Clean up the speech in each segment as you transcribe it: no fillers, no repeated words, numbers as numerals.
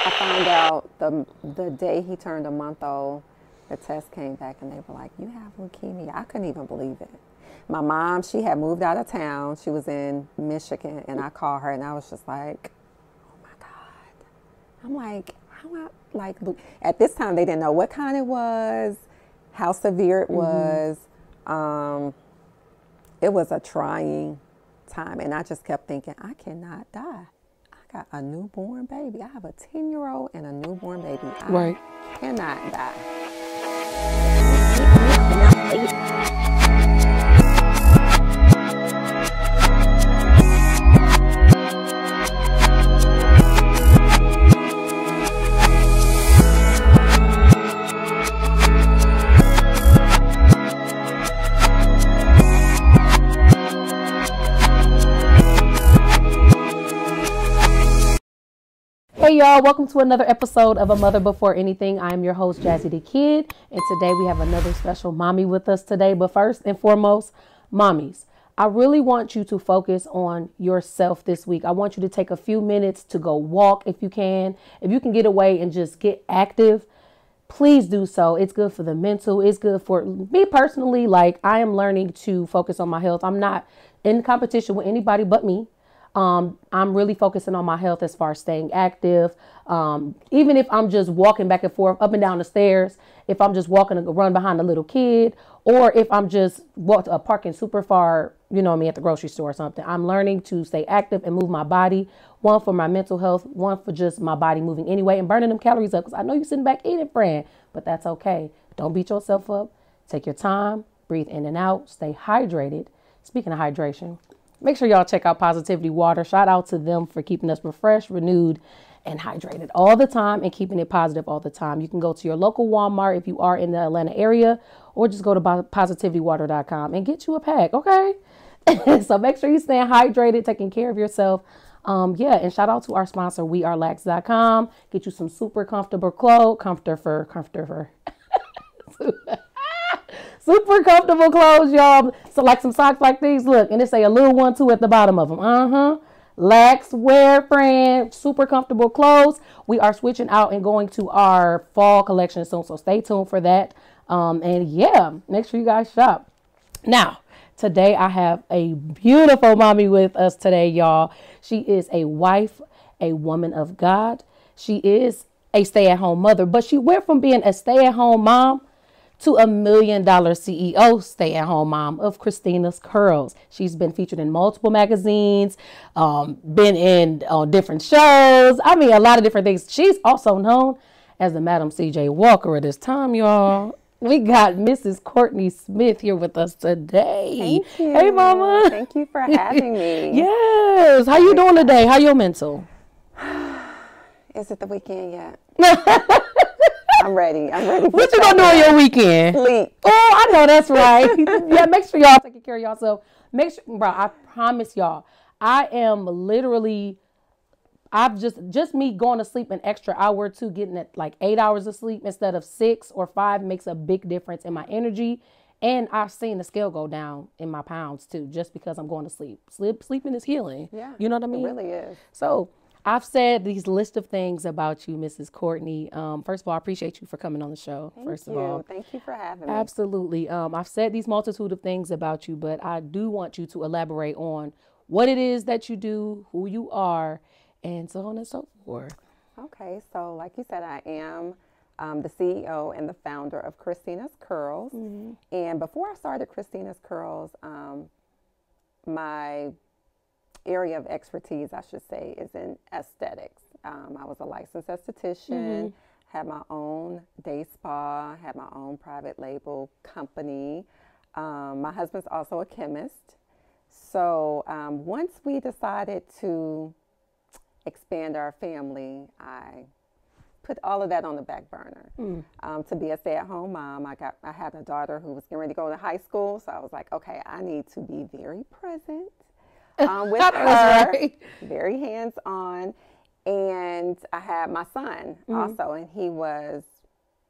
I found out the day he turned a month old, the test came back and they were like, "You have leukemia." I couldn't even believe it. My mom, she had moved out of town. She was in Michigan, and I called her, and I was just like, "Oh my God!" I'm like, at this time they didn't know what kind it was, how severe it was. It was a trying time, and I just kept thinking, I cannot die. I got a newborn baby. I have a 10-year-old and a newborn baby. I cannot die. Hey y'all, welcome to another episode of A Mother Before Anything. I'm your host, Jazzidakid, and today we have another special mommy with us today. But first and foremost, mommies, I really want you to focus on yourself this week. I want you to take a few minutes to go walk if you can. If you can get away and just get active, please do so. It's good for the mental. It's good for me personally. Like, I am learning to focus on my health. I'm not in competition with anybody but me. I'm really focusing on my health as far as staying active. Even if I'm just walking back and forth up and down the stairs, if I'm just walking to run behind a little kid, or if I'm just parking super far, at the grocery store or something, I'm learning to stay active and move my body. One, for my mental health, one for just my body moving anyway and burning them calories up. Because I know you're sitting back eating, friend, but that's okay. Don't beat yourself up. Take your time, breathe in and out, stay hydrated. Speaking of hydration, make sure y'all check out Positivity Water. Shout out to them for keeping us refreshed, renewed, and hydrated all the time and keeping it positive all the time. You can go to your local Walmart if you are in the Atlanta area, or just go to positivitywater.com and get you a pack, okay? So make sure you stay hydrated, taking care of yourself. And shout out to our sponsor, wearelax.com. Get you some super comfortable clothes, super comfortable clothes, y'all. So like some socks like these, look, and it say a little one too at the bottom of them. Lax wear, friend, super comfortable clothes. We are switching out and going to our fall collection soon, so stay tuned for that. Make sure you guys shop. Now, today I have a beautiful mommy with us today, y'all. She is a wife, a woman of God. She is a stay-at-home mother, but she went from being a stay-at-home mom to $1 million CEO stay-at-home mom of Christina's Curls. She's been featured in multiple magazines, been in different shows. I mean, a lot of different things. She's also known as the Madam CJ Walker at this time, y'all. We got Mrs. Courtney Smith here with us today. Thank you. Hey, mama. Thank you for having me. Yes. How you doing today? How your mental? Is it the weekend yet? I'm ready. What you gonna do on your weekend? Sleep. Oh, I know that's right. Yeah, make sure y'all taking care of yourself. Make sure, bro, I promise y'all, I am literally, I've just me going to sleep an extra hour or two, getting at like 8 hours of sleep instead of 6 or 5 makes a big difference in my energy. And I've seen the scale go down in my pounds too, just because I'm going to sleep. Sleeping is healing. Yeah. You know what I mean? It really is. So I've said these list of things about you, Mrs. Courtney. First of all, I appreciate you for coming on the show. Thank you for having me. Absolutely. I've said these multitude of things about you, but I do want you to elaborate on what it is that you do, who you are, and so on and so forth. Okay, so like you said, I am the CEO and the founder of Christina's Curls. And before I started Christina's Curls, my area of expertise, I should say, is in aesthetics. I was a licensed esthetician, had my own day spa, had my own private label company. My husband's also a chemist. So once we decided to expand our family, I put all of that on the back burner. To be a stay-at-home mom, I had a daughter who was getting ready to go to high school, so I was like, okay, I need to be very present with her, very hands-on. And I had my son also, and he was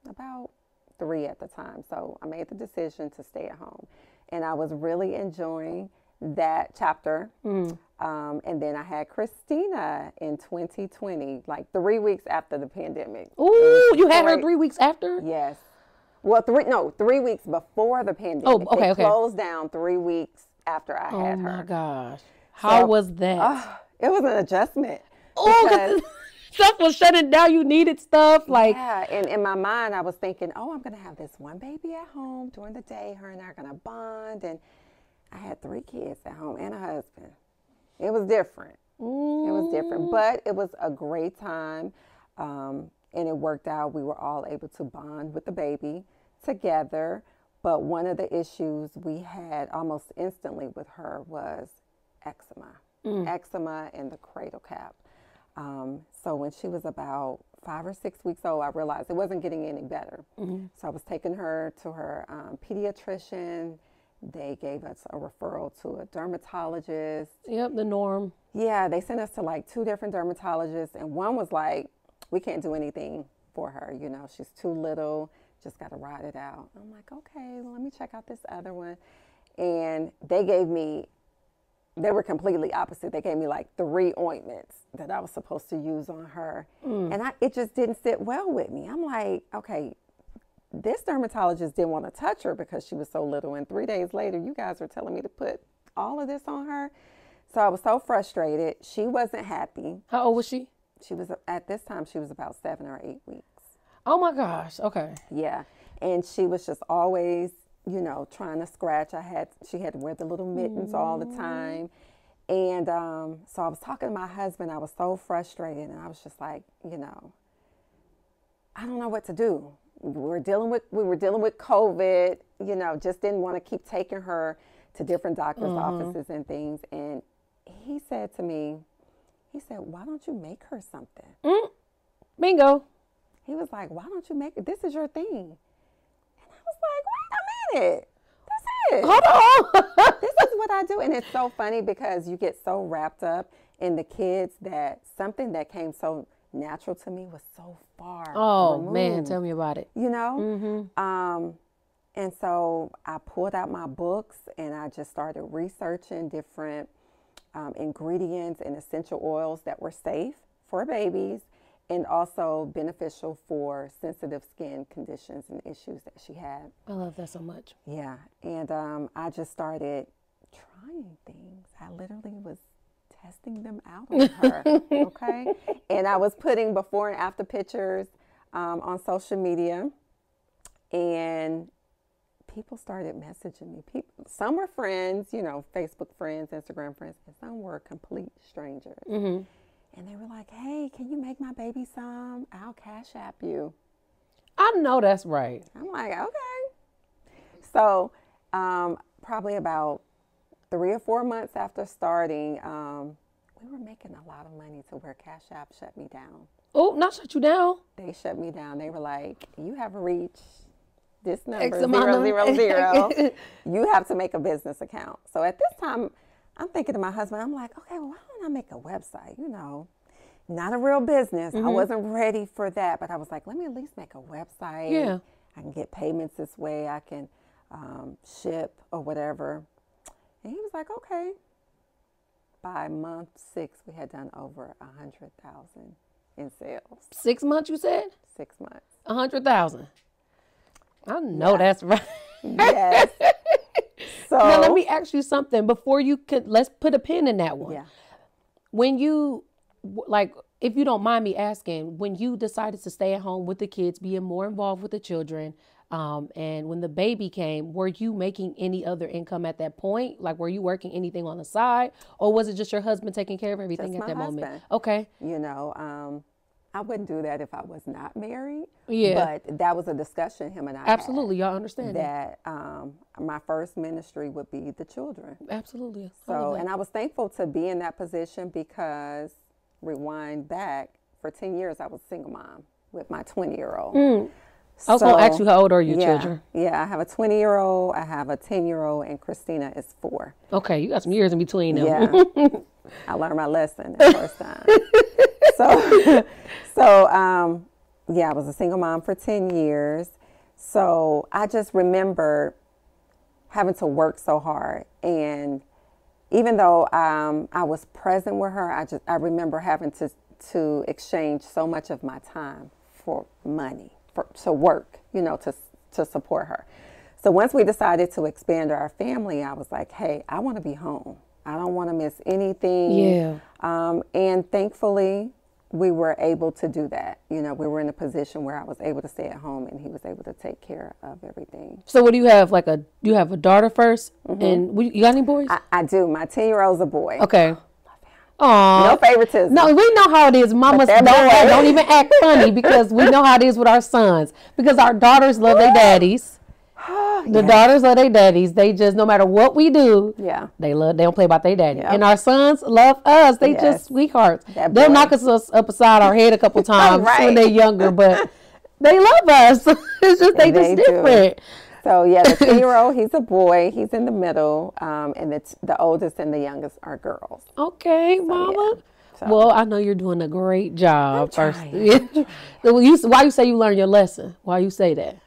about 3 at the time. So I made the decision to stay at home. And I was really enjoying that chapter. And then I had Christina in 2020, like 3 weeks after the pandemic. Ooh, you had her 3 weeks after? Yes. Well, 3 weeks before the pandemic. Oh, okay, It closed down 3 weeks after I had her. Oh my gosh. How was that? It was an adjustment. Oh, because stuff was shutting down. You needed stuff. Like, yeah, and in my mind, I was thinking, oh, I'm going to have this one baby at home during the day. Her and I are going to bond. And I had 3 kids at home and a husband. It was different. It was different, but it was a great time. And it worked out. We were all able to bond with the baby together. But one of the issues we had almost instantly with her was eczema. Eczema and the cradle cap. So when she was about 5 or 6 weeks old, I realized it wasn't getting any better. So I was taking her to her pediatrician. They gave us a referral to a dermatologist. Yep, the norm. Yeah, they sent us to like 2 different dermatologists, and one was like, we can't do anything for her. You know, she's too little, just got to ride it out. I'm like, okay, well, let me check out this other one. And they were completely opposite. They gave me like 3 ointments that I was supposed to use on her. And it just didn't sit well with me. I'm like, okay, this dermatologist didn't want to touch her because she was so little. And 3 days later, you guys were telling me to put all of this on her. So I was so frustrated. She wasn't happy. How old was she? She was, at this time, she was about 7 or 8 weeks. Oh my gosh. Okay. Yeah. And she was just always, you know, trying to scratch. She had to wear the little mittens all the time. And so I was talking to my husband. I was so frustrated. And I was just like, you know, I don't know what to do. We were dealing with COVID, you know, just didn't want to keep taking her to different doctors' offices and things. And he said to me, why don't you make her something? Bingo. He was like, why don't you make it? This is your thing. And I was like, wait a minute. That's it. Hold on. This is what I do. And it's so funny because you get so wrapped up in the kids that something that came so natural to me was so far removed. Man, tell me about it. You know? And so I pulled out my books and I just started researching different ingredients and essential oils that were safe for babies and also beneficial for sensitive skin conditions and issues that she had. I love that so much. Yeah. And I just started trying things. I literally was testing them out on her. Okay. And I was putting before and after pictures on social media, and people started messaging me. Some were friends, you know, Facebook friends, Instagram friends, and some were complete strangers. And they were like, hey, can you make my baby some? I'll Cash App you. I know that's right. I'm like, okay. So probably about 3 or 4 months after starting, we were making a lot of money to where Cash App shut me down. Oh, not shut you down. They shut me down. They were like, you have reached this number, X amount 000. You have to make a business account. So at this time, I'm thinking to my husband, I'm like, okay, well, why don't I make a website? You know, not a real business. I wasn't ready for that. But I was like, let me at least make a website. Yeah. I can get payments this way. I can ship or whatever. And he was like, okay. By month 6, we had done over 100,000 in sales. 6 months, you said? 6 months. 100,000. I know that's right. Yes. So now let me ask you something before you could. Let's put a pin in that one. Yeah. When you, like, if you don't mind me asking, when you decided to stay at home with the kids, being more involved with the children, and when the baby came, were you making any other income at that point? Like, were you working anything on the side, or was it just your husband taking care of everything Just at that my moment? husband. Okay. You know, I wouldn't do that if I was not married. Yeah. But that was a discussion him and I Absolutely, had, y'all understand that my first ministry would be the children. Absolutely. So, and I was thankful to be in that position because, rewind back, for 10 years I was a single mom with my 20-year-old. I was going to ask you, how old are your children? Yeah, I have a 20-year-old, I have a 10-year-old, and Christina is 4. Okay, you got some years in between them. Yeah. I learned my lesson the first time. Yeah, I was a single mom for 10 years. So I just remember having to work so hard and even though I was present with her, I remember having to exchange so much of my time for money, to work, to support her. So once we decided to expand our family, I was like, hey, I want to be home. I don't want to miss anything. Yeah. And thankfully, we were able to do that. We were in a position where I was able to stay at home and he was able to take care of everything. So what do you have? You have a daughter first? And you got any boys? I do. My 10-year-old's a boy. Okay. Aww. No favoritism. No, we know how it is. Mamas don't even act funny because we know how it is with our sons. Because our daughters love their daddies. The daughters love their daddies. They just, no matter what we do, they don't play about their daddy. Yep. And our sons love us. They just sweethearts. They'll knock us up beside our head a couple times when they're younger, but they love us. It's just they just different. So the 10-year-old, he's a boy. He's in the middle, and the oldest and the youngest are girls. Okay, Mama. Well, I know you're doing a great job. First, why you say you learned your lesson? Why you say that?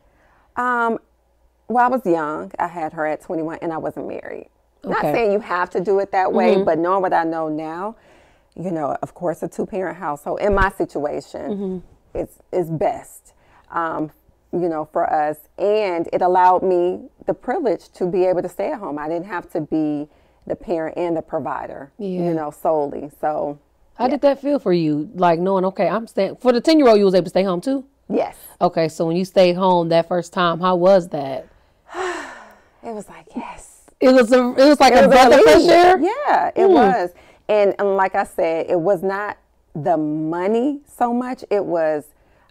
Well, I was young. I had her at 21, and I wasn't married. Not saying you have to do it that way, but knowing what I know now, of course, a 2-parent household in my situation is best. For us, and it allowed me the privilege to be able to stay at home. I didn't have to be the parent and the provider, solely. So how did that feel for you? Like knowing, okay, I'm staying. For the 10-year-old, you was able to stay home too? Yes. Okay, so when you stayed home that first time, how was that? It was like, yes. It was like a breath of fresh air? Yeah, it was. And like I said, it was not the money so much. It was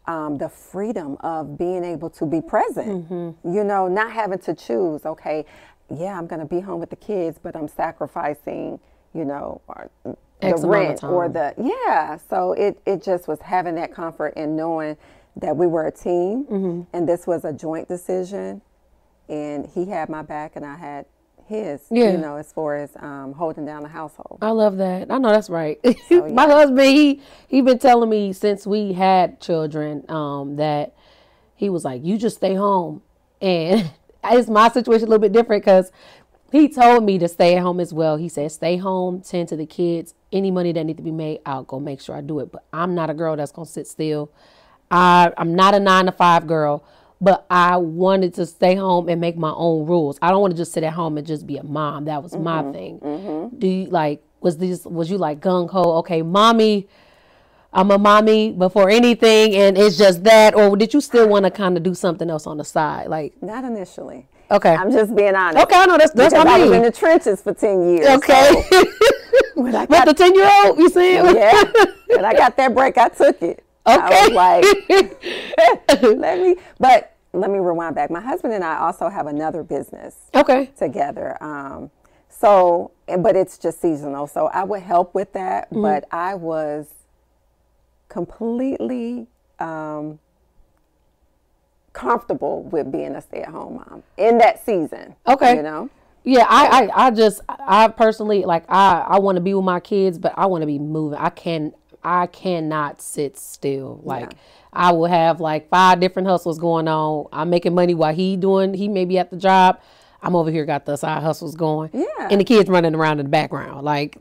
the freedom of being able to be present, not having to choose, okay, I'm going to be home with the kids, but I'm sacrificing, the rent or so it just was having that comfort and knowing that we were a team and this was a joint decision and he had my back and I had his, as far as holding down the household. I love that. I know that's right. So, my husband, he been telling me since we had children that he was like, you just stay home. And it's my situation a little bit different because he told me to stay at home as well. He said, stay home, tend to the kids. Any money that needs to be made, I'll go make sure I do it. But I'm not a girl that's going to sit still. I'm not a 9-to-5 girl. But I wanted to stay home and make my own rules. I don't want to just sit at home and just be a mom. That was my thing. Do you was you like gung ho? Okay, mommy, I'm a mommy before anything, and it's just that, or did you still want to kind of do something else on the side? Like not initially. Okay, I'm just being honest. Okay, I know that's what I mean. I was in the trenches for 10 years. Okay, so with the 10-year-old, you saying? Yeah, when I got that break, I took it. Okay. I was like, let me rewind back. My husband and I also have another business together. But it's just seasonal. So I would help with that. But I was completely comfortable with being a stay-at-home mom in that season. Okay. Yeah, I personally, I want to be with my kids, but I want to be moving. I cannot sit still. I will have 5 different hustles going on. I'm making money while he may be at the job. I'm over here got the side hustles going. Yeah. And the kids running around in the background. I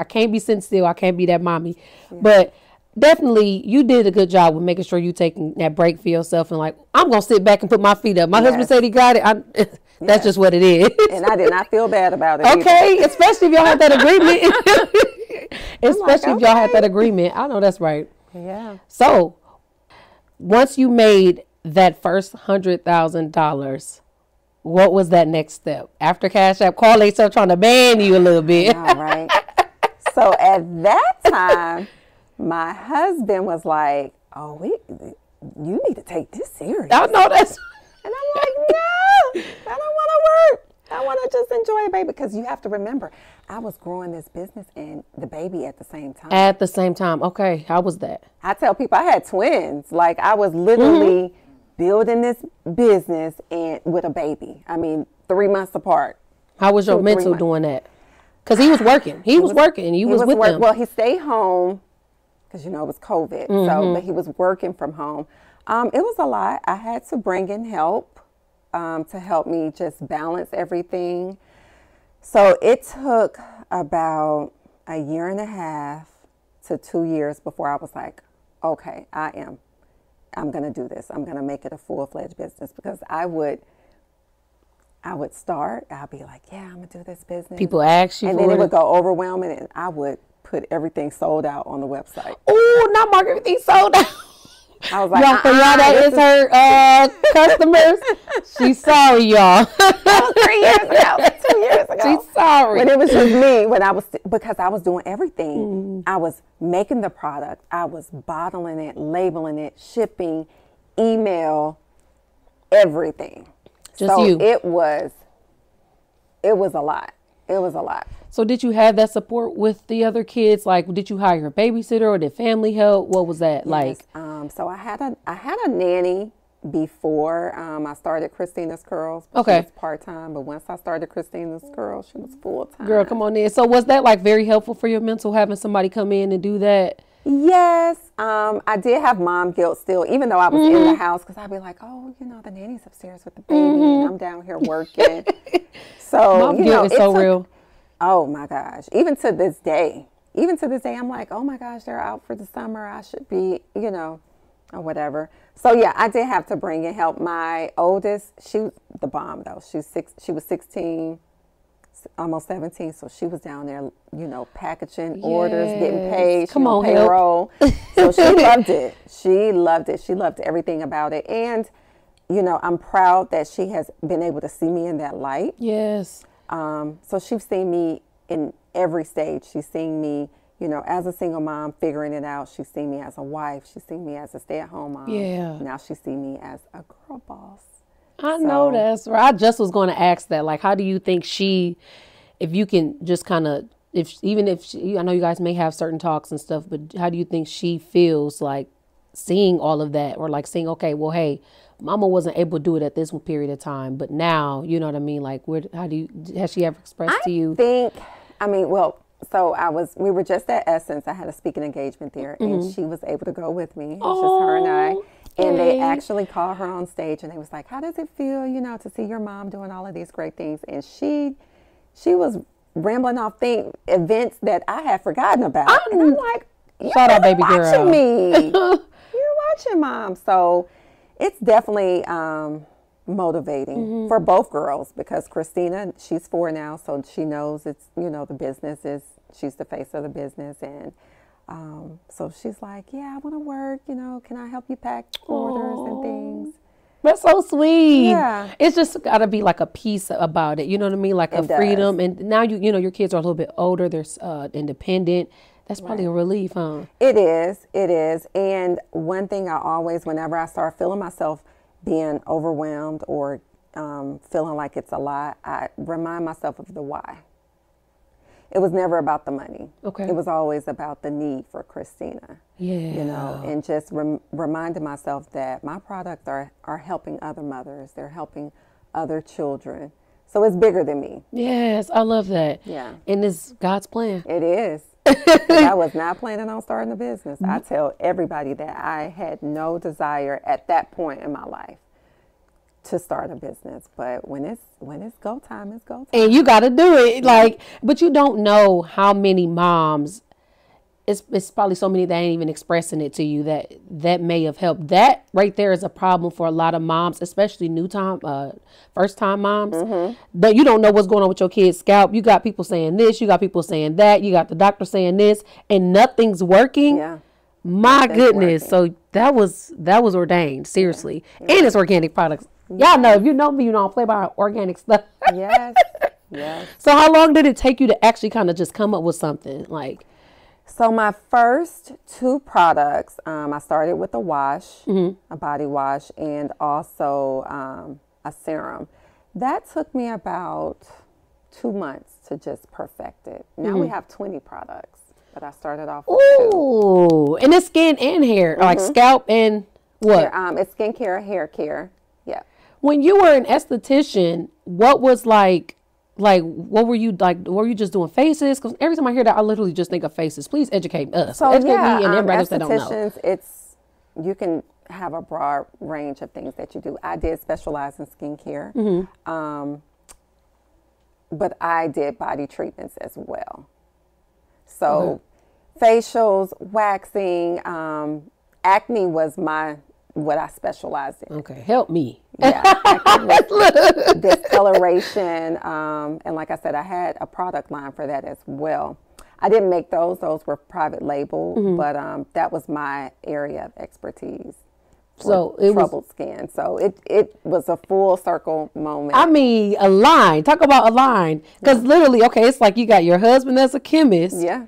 can't be sitting still. I can't be that mommy. Yeah. But definitely you did a good job with making sure you taking that break for yourself and I'm going to sit back and put my feet up. My husband said he got it. That's just what it is. And I did not feel bad about it. Okay. Especially if y'all had that agreement. Especially if y'all had that agreement. I know that's right. Yeah. So once you made that first $100,000, what was that next step? After Cash App call, they start trying to ban you a little bit. All right. So at that time, my husband was like, oh, you need to take this serious. I know that's. And I'm like, no, I don't want to work. I want to just enjoy the baby because you have to remember, I was growing this business and the baby at the same time. At the same time. Okay. How was that? I tell people I had twins. I was literally building this business and with a baby. 3 months apart. How was your mental doing that? Because he was working. He was working and you was with them. Well, he stayed home because, it was COVID. But he was working from home. It was a lot. I had to bring in help. To help me just balance everything. So it took about a year and a half to 2 years before I was like, okay, I'm going to do this. I'm going to make it a full-fledged business, because I would start, I'll be like, yeah, I'm going to do this business. People ask you and for then it would go overwhelming, and I would put everything sold out on the website. Oh, not mark everything sold out. I was like, y'all, for y'all that is her customers, she's sorry, y'all. That was 3 years ago, 2 years ago. She's sorry. When it was just me, because I was doing everything. I was making the product, I was bottling it, labeling it, shipping, email, everything. Just so you. It was a lot. It was a lot. So did you have that support with the other kids? Like, did you hire a babysitter, or did family help? What was that like? So I had a nanny before I started Christina's Curls. Okay. She was part-time, but once I started Christina's Curls, she was full-time. Girl, come on in. So was that like very helpful for your mental, having somebody come in and do that? Yes. I did have mom guilt still, even though I was in the house, because I'd be like, oh, the nanny's upstairs with the baby and I'm down here working. So Mom guilt is so real. Oh my gosh. Even to this day, I'm like, oh my gosh, they're out for the summer. I should be, or whatever. So yeah, I did have to bring in help. My oldest, she was the bomb though. She was 16, almost 17. So she was down there, packaging orders, getting paid. Come on, payroll. So she loved it. She loved it. She loved everything about it. And, I'm proud that she has been able to see me in that light. Yes. So she's seen me in every stage. She's seen me, as a single mom figuring it out. She's seen me as a wife. She's seen me as a stay-at-home mom. Yeah. Now she's seen me as a girl boss. I know that's right. I just was going to ask that. Like, how do you think if you can just kind of, I know you guys may have certain talks and stuff, but how do you think she feels like seeing all of that, or like saying, okay, well, hey, Mama wasn't able to do it at this period of time, but now, you know what I mean? Like, has she ever expressed to you? We were just at Essence. I had a speaking engagement there, and she was able to go with me. It was just her and I. And they actually called her on stage, and they was like, how does it feel, to see your mom doing all of these great things? And she was rambling off events that I had forgotten about. And I'm like, shout out, baby girl. You're watching me. You're watching, Mom. So it's definitely motivating for both girls, because Christina, she's 4 now, so she knows it's, the business is, she's the face of the business. And so she's like, yeah, I want to work, can I help you pack orders and things? That's so sweet. Yeah. It's just got to be like a piece about it. You know what I mean? Like a freedom. And now, your kids are a little bit older. They're independent. That's probably a relief, huh? It is. It is. And one thing whenever I start feeling myself being overwhelmed or feeling like it's a lot, I remind myself of the why. It was never about the money. Okay. It was always about the need for Christina. Yeah. And just reminding myself that my products are helping other mothers. They're helping other children. So it's bigger than me. Yes, I love that. Yeah. And it's God's plan. It is. I was not planning on starting a business. I tell everybody that I had no desire at that point in my life to start a business, but when it's go time, it's go time. And you got to do it. But you don't know how many moms, it's probably so many that ain't even expressing it to you that may have helped. That right there is a problem for a lot of moms, especially first time moms. That you don't know what's going on with your kid's scalp. You got people saying this, you got people saying that, you got the doctor saying this, and nothing's working. Yeah. My goodness. So that was ordained, seriously. Yeah. And it's organic products. Y'all know, if you know me, you don't play by organic stuff. Yes. Yes. So how long did it take you to actually kind of just come up with something like? So my first 2 products, I started with a wash, a body wash, and also a serum. That took me about 2 months to just perfect it. Now we have 20 products, but I started off with 2. Ooh, and it's skin and hair, like scalp and what? It's skincare, hair care. Yeah. When you were an esthetician, what was what were you like? Were you just doing faces? Because every time I hear that, I literally just think of faces. Please educate us. So educate me and everybody else that don't know. You can have a broad range of things that you do. I did specialize in skincare. but I did body treatments as well. So facials, waxing, acne was what I specialized in. Okay, help me. Yeah, discoloration, and like I said, I had a product line for that as well. I didn't make those; those were private label, but that was my area of expertise. So it troubled skin. So it was a full circle moment. I mean, a line. Talk about a line, because literally, okay, it's like you got your husband as a chemist. Yeah.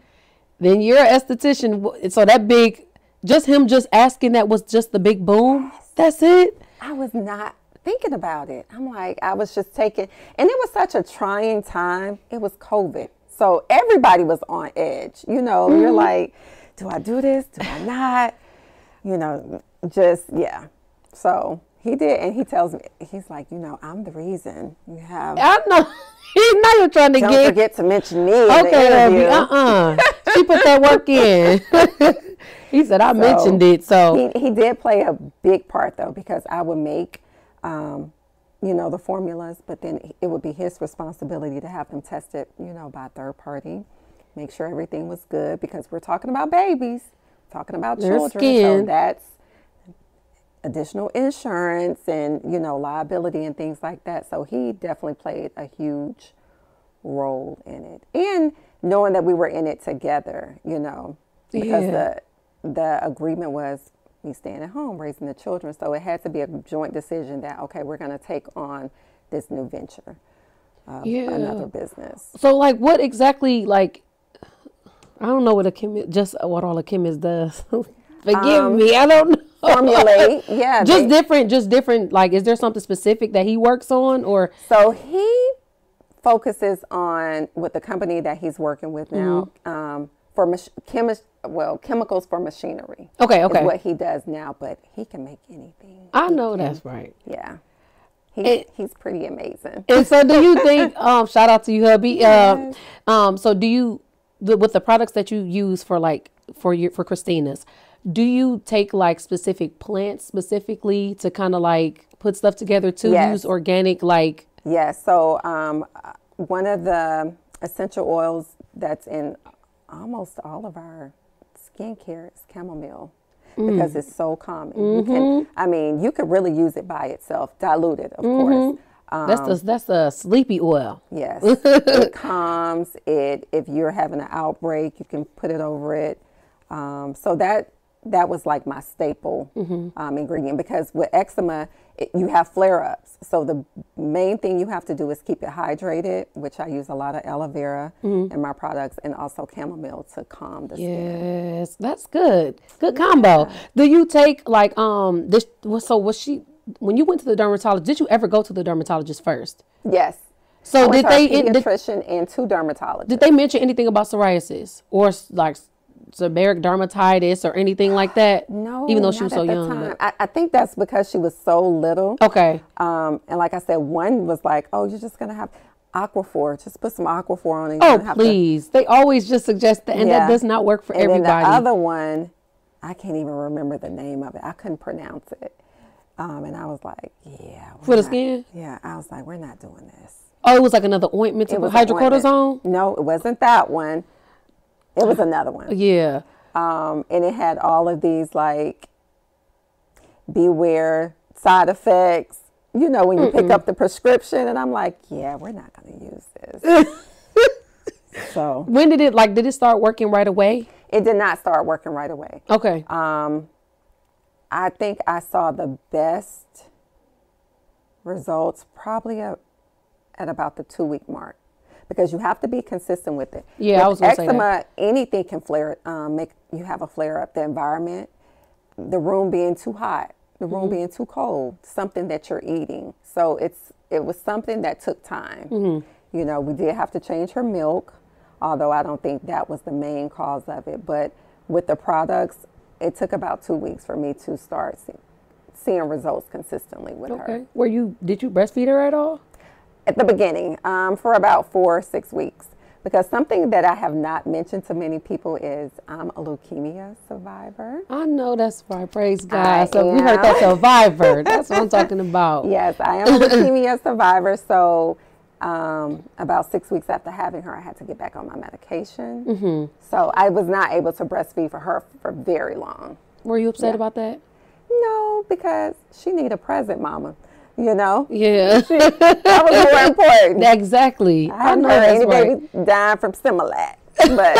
Then you're an esthetician. So that big, just him just asking that was just the big boom. Yes. That's it. I was not thinking about it. I'm like, I was just taking, and it was such a trying time. It was COVID. So everybody was on edge. You know, you're like, do I do this? Do I not? You know, just, yeah. So he did. And he tells me, he's like, you know, I'm the reason you have. I know. Now you're trying to Don't forget to mention me in the interview. She put that work in. He said, I mentioned it. So he did play a big part, though, because I would make, you know, the formulas, but then it would be his responsibility to have them tested, you know, by a third party, make sure everything was good, because we're talking about babies, talking about children. Skin. So that's additional insurance and, you know, liability and things like that. So he definitely played a huge role in it. And knowing that we were in it together, you know, because the agreement was me staying at home, raising the children. So it had to be a joint decision that, okay, we're going to take on this new venture, another business. So like what exactly, like, I don't know what what all a chemist does. Forgive me. I don't know. Formulate. Yeah. just different. Like, is there something specific that he works on, or? So he focuses on, with the company that he's working with now, for chemicals for machinery. Okay. Is what he does now, but he can make anything. I know that's right. Yeah. He's pretty amazing. And so do you think, shout out to you, hubby. Yes. So do you, with the products that you use for Christina's, do you take like specific plants specifically to kind of like put stuff together to use organic, like? Yes. So one of the essential oils that's in almost all of our skincare is chamomile, because it's so common. You could really use it by itself, diluted, of course. That's the sleepy oil. Yes. It calms it. If you're having an outbreak, you can put it over it. So that was like my staple ingredient, because with eczema, you have flare-ups. So the main thing you have to do is keep it hydrated, which I use a lot of aloe vera in my products, and also chamomile to calm the skin. Yes, that's good. Good combo. Do you take like this? So was she, when you went to the dermatologist, did you ever go to the dermatologist first? Yes. So did they pediatrician and 2 dermatologists? Did they mention anything about psoriasis or like seborrheic dermatitis or anything like that? No, even though she was so young. I think that's because she was so little. Okay. And like I said, one was like, oh, you're just gonna have Aquaphor. Just put some Aquaphor on it. Oh, please. They always just suggest that, and that does not work for everybody. Then the other one, I can't even remember the name of it. I couldn't pronounce it. And I was like, for the skin? Yeah, I was like, we're not doing this. Oh, it was like another ointment to hydrocortisone? No, it wasn't that one. It was another one. Yeah. And it had all of these like beware side effects, you know, when you pick up the prescription. And I'm like, yeah, we're not going to use this. So when did it start working right away? It did not start working right away. Okay. I think I saw the best results probably at about the 2-week mark, because you have to be consistent with it. Yeah, with I was going to say that. Anything can flare, make you have a flare up. The environment, the room being too hot, the room being too cold, something that you're eating. So it was something that took time. You know, we did have to change her milk, although I don't think that was the main cause of it. But with the products, it took about 2 weeks for me to start seeing results consistently with her. Did you breastfeed her at all? At the beginning, for about 4 or 6 weeks. Because something that I have not mentioned to many people is I'm a leukemia survivor. I know that's right. Praise God. So we heard that survivor. That's what I'm talking about. Yes, I am a leukemia survivor. So About 6 weeks after having her, I had to get back on my medication. So I was not able to breastfeed for her for very long. Were you upset about that? No, because she need a present, mama. You know? Yeah. That was more important. Exactly. I hadn't heard any baby dying from Similac. But,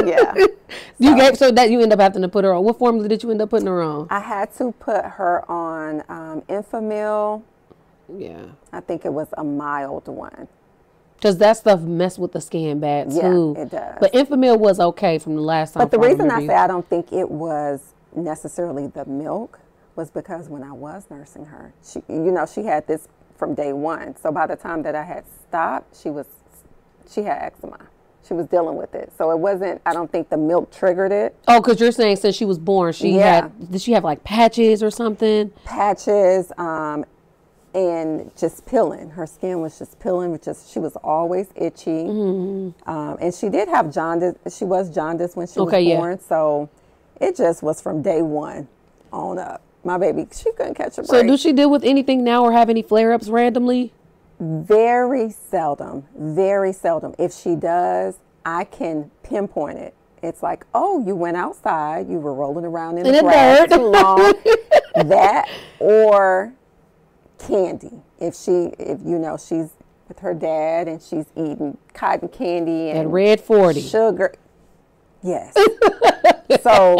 yeah. So that you end up having to put her on. What formula did you end up putting her on? I had to put her on Enfamil. Yeah. I think it was a mild one. Because that stuff messed with the skin bad, too. Yeah, it does. But Enfamil was okay from the last time. But the reason I say I don't think it was necessarily the milk was because when I was nursing her, she had this from day one. So by the time that I had stopped, she had eczema. She was dealing with it. So it wasn't, I don't think the milk triggered it. Oh, because you're saying since she was born, did she have like patches or something? Patches, and just peeling. Her skin was just peeling, she was always itchy. And she did have jaundice. She was jaundiced when she was born. So it just was from day one on up. My baby, she couldn't catch a break. So does she deal with anything now or have any flare-ups randomly? Very seldom, very seldom. If she does, I can pinpoint it. It's like, oh, you went outside, you were rolling around in the grass too long. That or candy. If she's with her dad and she's eating cotton candy and red 40 sugar. Yes. So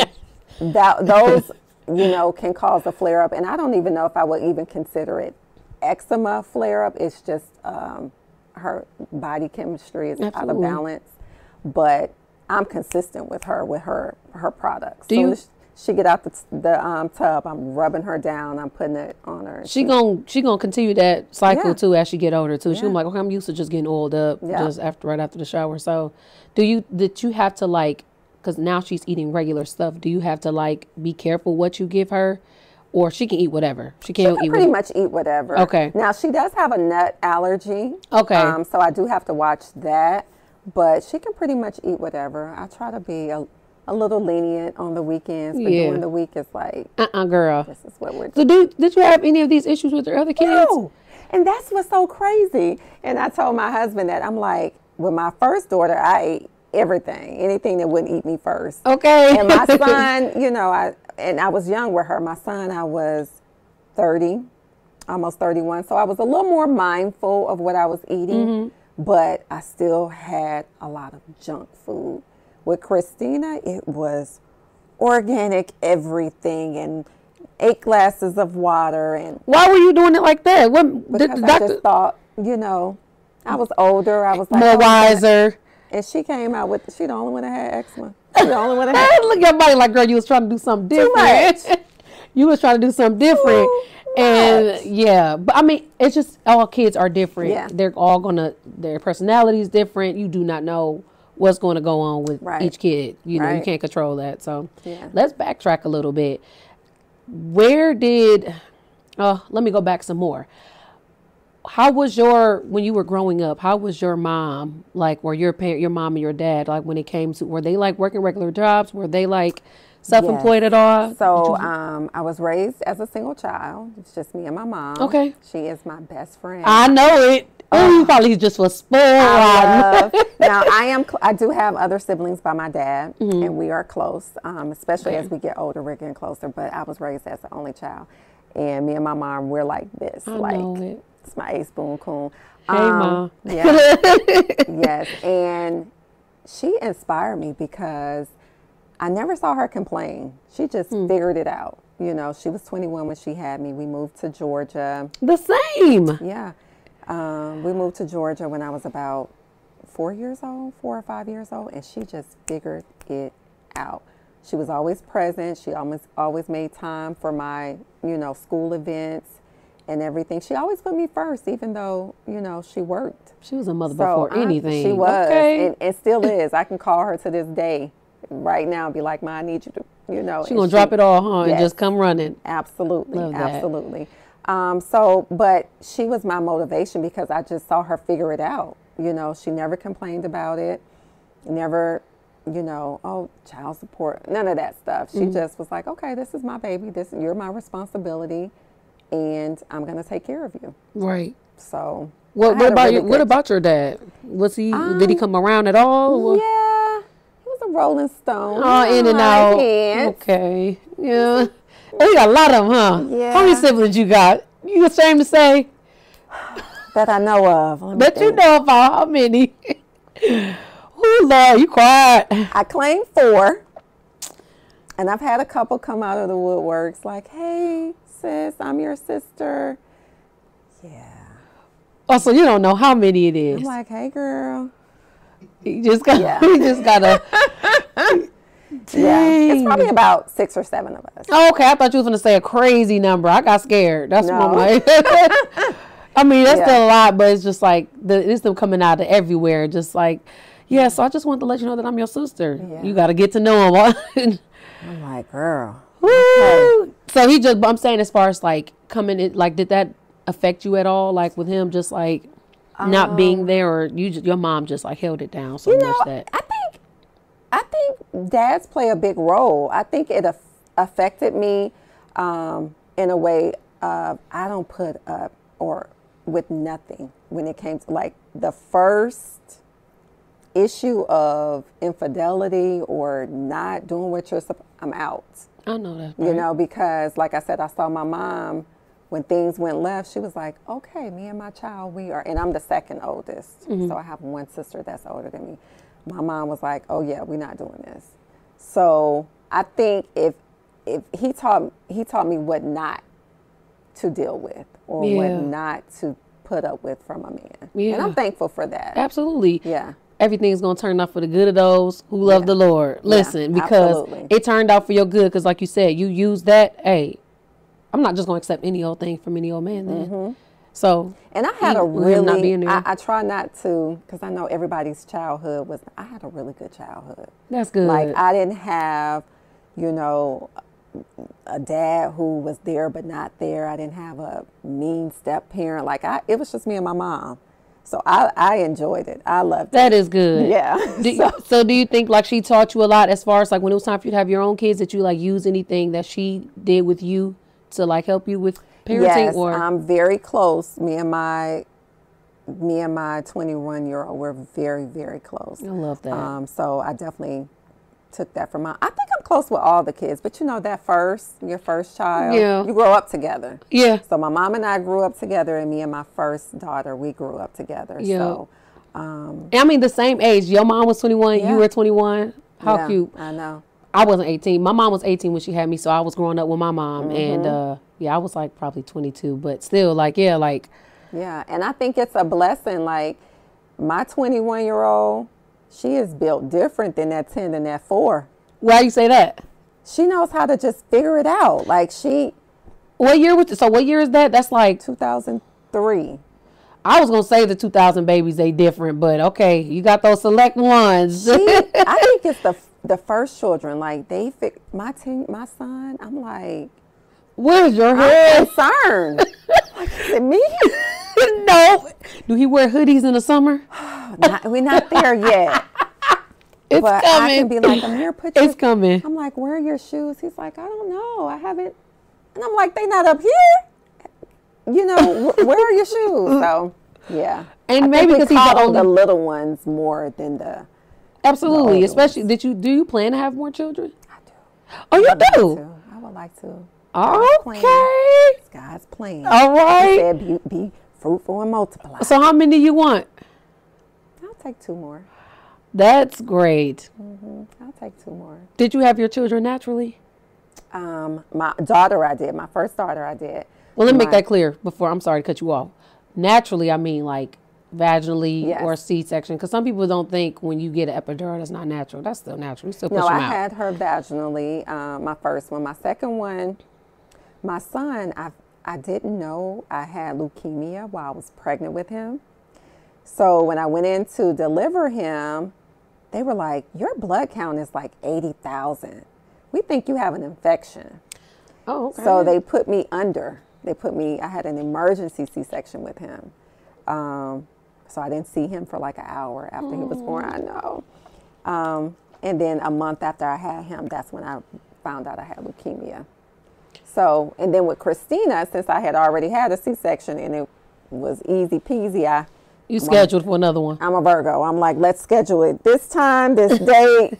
those can cause a flare up, and I don't even know if I would even consider it eczema flare up. It's just her body chemistry is out of balance. But I'm consistent with her products. She get out the tub, I'm rubbing her down, I'm putting it on her. She gonna continue that cycle too as she get older too. She's like, okay, I'm used to just getting oiled up just right after the shower. So did you have to like, because now she's eating regular stuff, do you have to like be careful what you give her? Or she can eat whatever. She can pretty much eat whatever. Okay. Now she does have a nut allergy. Okay. So I do have to watch that, but she can pretty much eat whatever. I try to be a little lenient on the weekends, but during the week it's like, girl, this is what we're doing. So did you have any of these issues with your other kids? No. And that's what's so crazy. And I told my husband that, I'm like, with my first daughter, I ate everything, anything that wouldn't eat me first. Okay. And my son, I was young with her. My son, I was 30, almost 31. So I was a little more mindful of what I was eating, but I still had a lot of junk food. With Christina, it was organic everything and 8 glasses of water. And why were you doing it like that? Because I just thought, I was older. I was like, more wiser. And she came out with, she the only one that had eczema. She the only one that had. Look at your body like, girl, you was trying to do something different. You was trying to do something different. But I mean, it's just all kids are different. Yeah. They're all their personality is different. You do not know what's going to go on with each kid. You can't control that. So let's backtrack a little bit. Let me go back some more. How was when you were growing up, how was your mom, like, were your mom and your dad, like, when it came to, were they like working regular jobs? Were they like self-employed at all? So I was raised as a single child. It's just me and my mom. Okay. She is my best friend. I know it. Oh, you probably just was spoiled. Now I do have other siblings by my dad, and we are close. Especially as we get older, we're getting closer. But I was raised as the only child, and me and my mom, we're like this. I know it. It's my ace spoon coon. Hey, Mom. Yeah. Yes, and she inspired me because I never saw her complain. She just figured it out. She was 21 when she had me. We moved to Georgia. The same. Yeah. We moved to Georgia when I was about 4 or 5 years old, and she just figured it out. She was always present. She always made time for my, school events and everything. She always put me first, even though, she worked. She was a mother before anything. She was, and still is. I can call her to this day right now and be like, Ma, I need you to, She's going to drop it all, huh, and just come running. Absolutely. Love that. Absolutely. But she was my motivation because I just saw her figure it out. She never complained about it, never, child support, none of that stuff. She just was like, okay, this is my baby. You're my responsibility, and I'm going to take care of you. Right. So What about your dad? Was he? Did he come around at all? Yeah, he was a Rolling Stone. Oh, in and out. Okay. Yeah. Oh, you got a lot of them, huh? Yeah. How many siblings you got? You ashamed to say? That I know of. Bet you know about how many. Oh, Lord, you quiet. I claim 4. And I've had a couple come out of the woodworks like, hey, sis, I'm your sister. Yeah. Oh, so you don't know how many it is. I'm like, hey, girl. You just got to. Yeah, it's probably about 6 or 7 of us. Oh, okay, I thought you was going to say a crazy number. I got scared. That's No. what my... I mean, that's still a lot, but it's just like, it's them coming out of everywhere. Just like, yeah, so I just wanted to let you know that I'm your sister. Yeah. You got to get to know him. I'm like, girl. Okay. So he just, I'm saying as far as like coming in, like, did that affect you at all? Like with him just like not being there, or your mom just like held it down so much that... I think dads play a big role. I think it affected me in a way of I don't put up or with nothing when it came to like the first issue of infidelity or not doing what you're supposed. I'm out. I know that. Right? You know, because like I said, I saw my mom when things went left. She was like, "Okay, me and my child, we are," and I'm the second oldest, so I have one sister that's older than me. My mom was like, "Oh yeah, we're not doing this." So I think if he taught me what not to deal with or what not to put up with from a man, and I'm thankful for that. Absolutely. Yeah. Everything's gonna turn out for the good of those who love the Lord. Listen, because it turned out for your good. Because like you said, you used that. Hey, I'm not just gonna accept any old thing from any old man. Then. So, and I had a really, I try not to, because I know everybody's childhood was, I had a really good childhood. That's good. Like I didn't have, you know, a dad who was there but not there. I didn't have a mean step parent. Like it was just me and my mom. So I enjoyed it. I loved it. That is good. Yeah. So do you think like she taught you a lot as far as like when it was time for you to have your own kids, that you like use anything that she did with you to like help you with parenting? Yes, or I'm very close. Me and my 21-year-old, we're very, very close. I love that. So I definitely took that from I think I'm close with all the kids, but you know that your first child, you grow up together. Yeah. So my mom and I grew up together, and me and my first daughter, we grew up together. Yeah. So, I mean, the same age. Your mom was 21, you were 21. How cute. I know. I wasn't 18. My mom was 18 when she had me, so I was growing up with my mom, and I was like probably 22, but still, like, yeah, and I think it's a blessing. Like my 21-year-old, she is built different than that 10 and that 4. Why you say that? She knows how to just figure it out. Like What year is that? That's like 2003. I was gonna say the 2000 babies, they different, but okay, you got those select ones. I think it's the first children. Like my son. I'm like, where's your head? I'm concerned. Like, is it me? No. Do he wear hoodies in the summer? We're not there yet. It's but coming. I can be like, Amir, it's coming. I'm like, where are your shoes? He's like, I don't know. I haven't. And I'm like, they not up here. You know, where are your shoes? So, yeah. And maybe because he's the little ones more than the. Absolutely. The especially, do you plan to have more children? I do. Oh, you do? I would like to. Okay. It's God's plan. All right. He said, be fruitful and multiply. So how many do you want? I'll take 2 more. That's great. I'll take 2 more. Did you have your children naturally? My daughter, I did. My first daughter, I did. Well, let me make that clear before. I'm sorry to cut you off. Naturally, I mean like vaginally or C-section, because some people don't think when you get an epidural that's not natural. That's still natural. You still push them out. No, I had her vaginally. My first one. My second one, my son, I didn't know I had leukemia while I was pregnant with him. So when I went in to deliver him, they were like, your blood count is like 80,000. We think you have an infection. Oh, okay. So they put me under. I had an emergency C-section with him. So I didn't see him for like an hour after he was born. I know. And then a month after I had him, that's when I found out I had leukemia. So, and then with Christina, since I had already had a C-section and it was easy peasy. You scheduled for another one. I'm a Virgo. I'm like, let's schedule it this time, this date,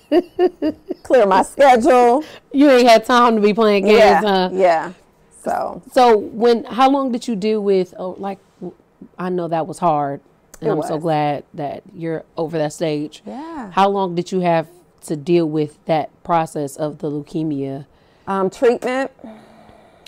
clear my schedule. You ain't had time to be playing games, Yeah, huh? yeah. So how long did you deal with, I know that was hard, and I'm so glad that you're over that stage. Yeah. How long did you have to deal with that process of the leukemia? Treatment.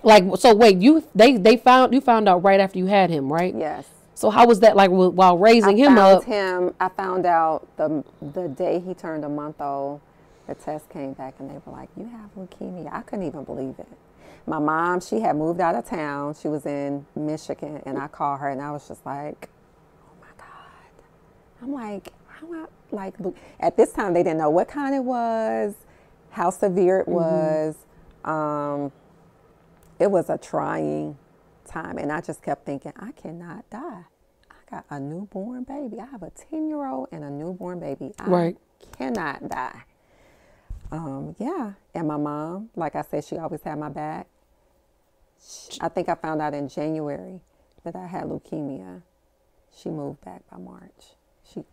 Like, so wait, you found out right after you had him, right? Yes. So how was that like while raising him up? I found out the day he turned a month old. The test came back and they were like, "You have leukemia." I couldn't even believe it. My mom, she had moved out of town. She was in Michigan, and I called her and I was just like, "Oh my God." I'm like, at this time they didn't know what kind it was, how severe it was. It was a trying time, and I just kept thinking, I cannot die. I got a newborn baby. I have a 10-year-old and a newborn baby. I cannot die. Yeah, and my mom, like I said, she always had my back. I think I found out in January that I had leukemia. She moved back by March. She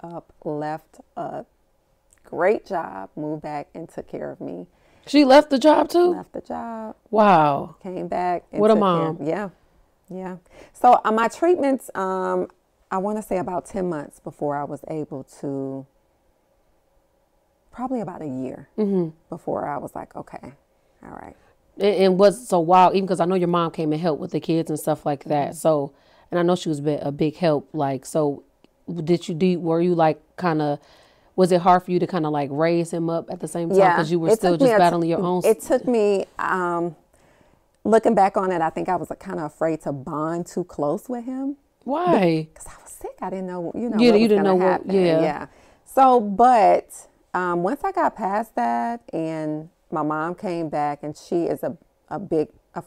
left a great job, moved back and took care of me. She left the job too? Left the job. Wow. Came back. And what a mom. Yeah. So my treatments, I want to say about 10 months before I was able to, probably about a year before I was like, okay, all right. And was so wild, even because I know your mom came and helped with the kids and stuff like that. So, and I know she was a big help. Like, so were you like was it hard for you to kind of like raise him up at the same time? Because you were still just battling your own. It took me, looking back on it, I think I was kind of afraid to bond too close with him. Why? Because I was sick. I didn't know, what was didn't know happen. what, yeah. So, but once I got past that and my mom came back, and she is a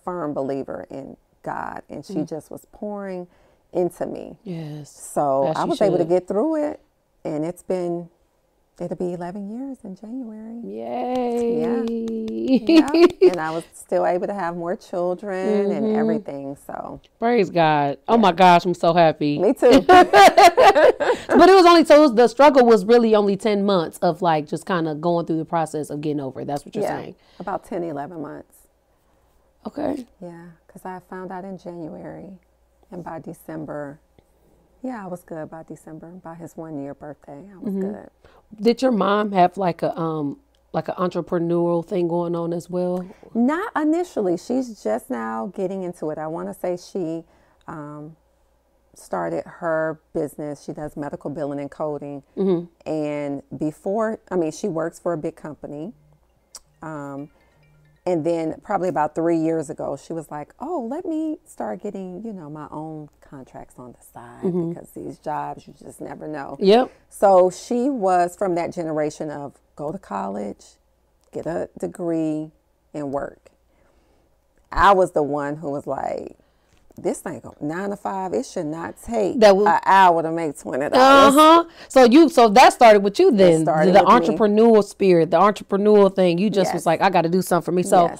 firm believer in God, and she just was pouring into me. Yes. So I was able to get through it, and it'll be 11 years in January. Yay. Yeah. And I was still able to have more children and everything. So praise God. Oh my gosh, I'm so happy. Me too. But it was only, so the struggle was really only 10 months of like just kind of going through the process of getting over it. That's what you're saying. About 10, 11 months. Okay. Yeah, because I found out in January, and by December, I was good by December. By his 1-year birthday, I was good. Did your mom have like an entrepreneurial thing going on as well? Not initially. She's just now getting into it. I want to say she started her business. She does medical billing and coding. And she works for a big company. And then probably about 3 years ago, she was like, oh, let me start getting, my own contracts on the side, because these jobs, you just never know. Yep. So she was from that generation of go to college, get a degree, and work. I was the one who was like, this thing go 9 to 5. It should not take an hour to make $20. So that started with you then. The entrepreneurial me. Spirit, the entrepreneurial thing. You just was like, I got to do something for me. So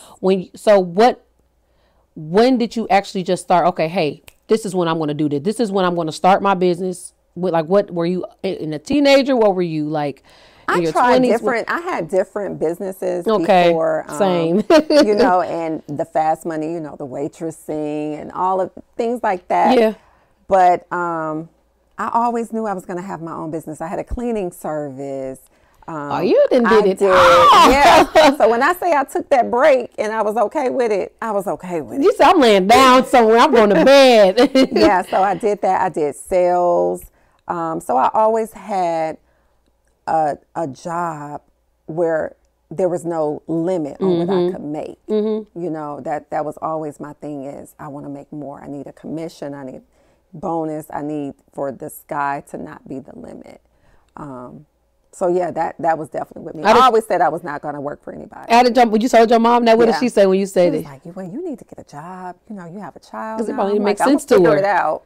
when did you actually just start? Okay, hey, this is when I'm going to do this. This is when I'm going to start my business. What were you in a teenager? What were you like? I tried 20s? I had different businesses before. Same. And the fast money, the waitressing and all of things like that. Yeah. But I always knew I was going to have my own business. I had a cleaning service. You did it. Oh. Yeah. So when I say I took that break and I was okay with it, I was okay with it. You said I'm laying down somewhere. I'm going to bed. Yeah. So I did that. I did sales. So I always had a job where there was no limit on what I could make. That was always my thing is I want to make more. I need a commission. I need bonus. I need for the sky to not be the limit. So yeah, that was definitely with me. I always said I was not going to work for anybody. When you told your mom that, what did she say when you said it? She was like, well, you need to get a job. You have a child. Because it probably makes sense to her. Figure it out.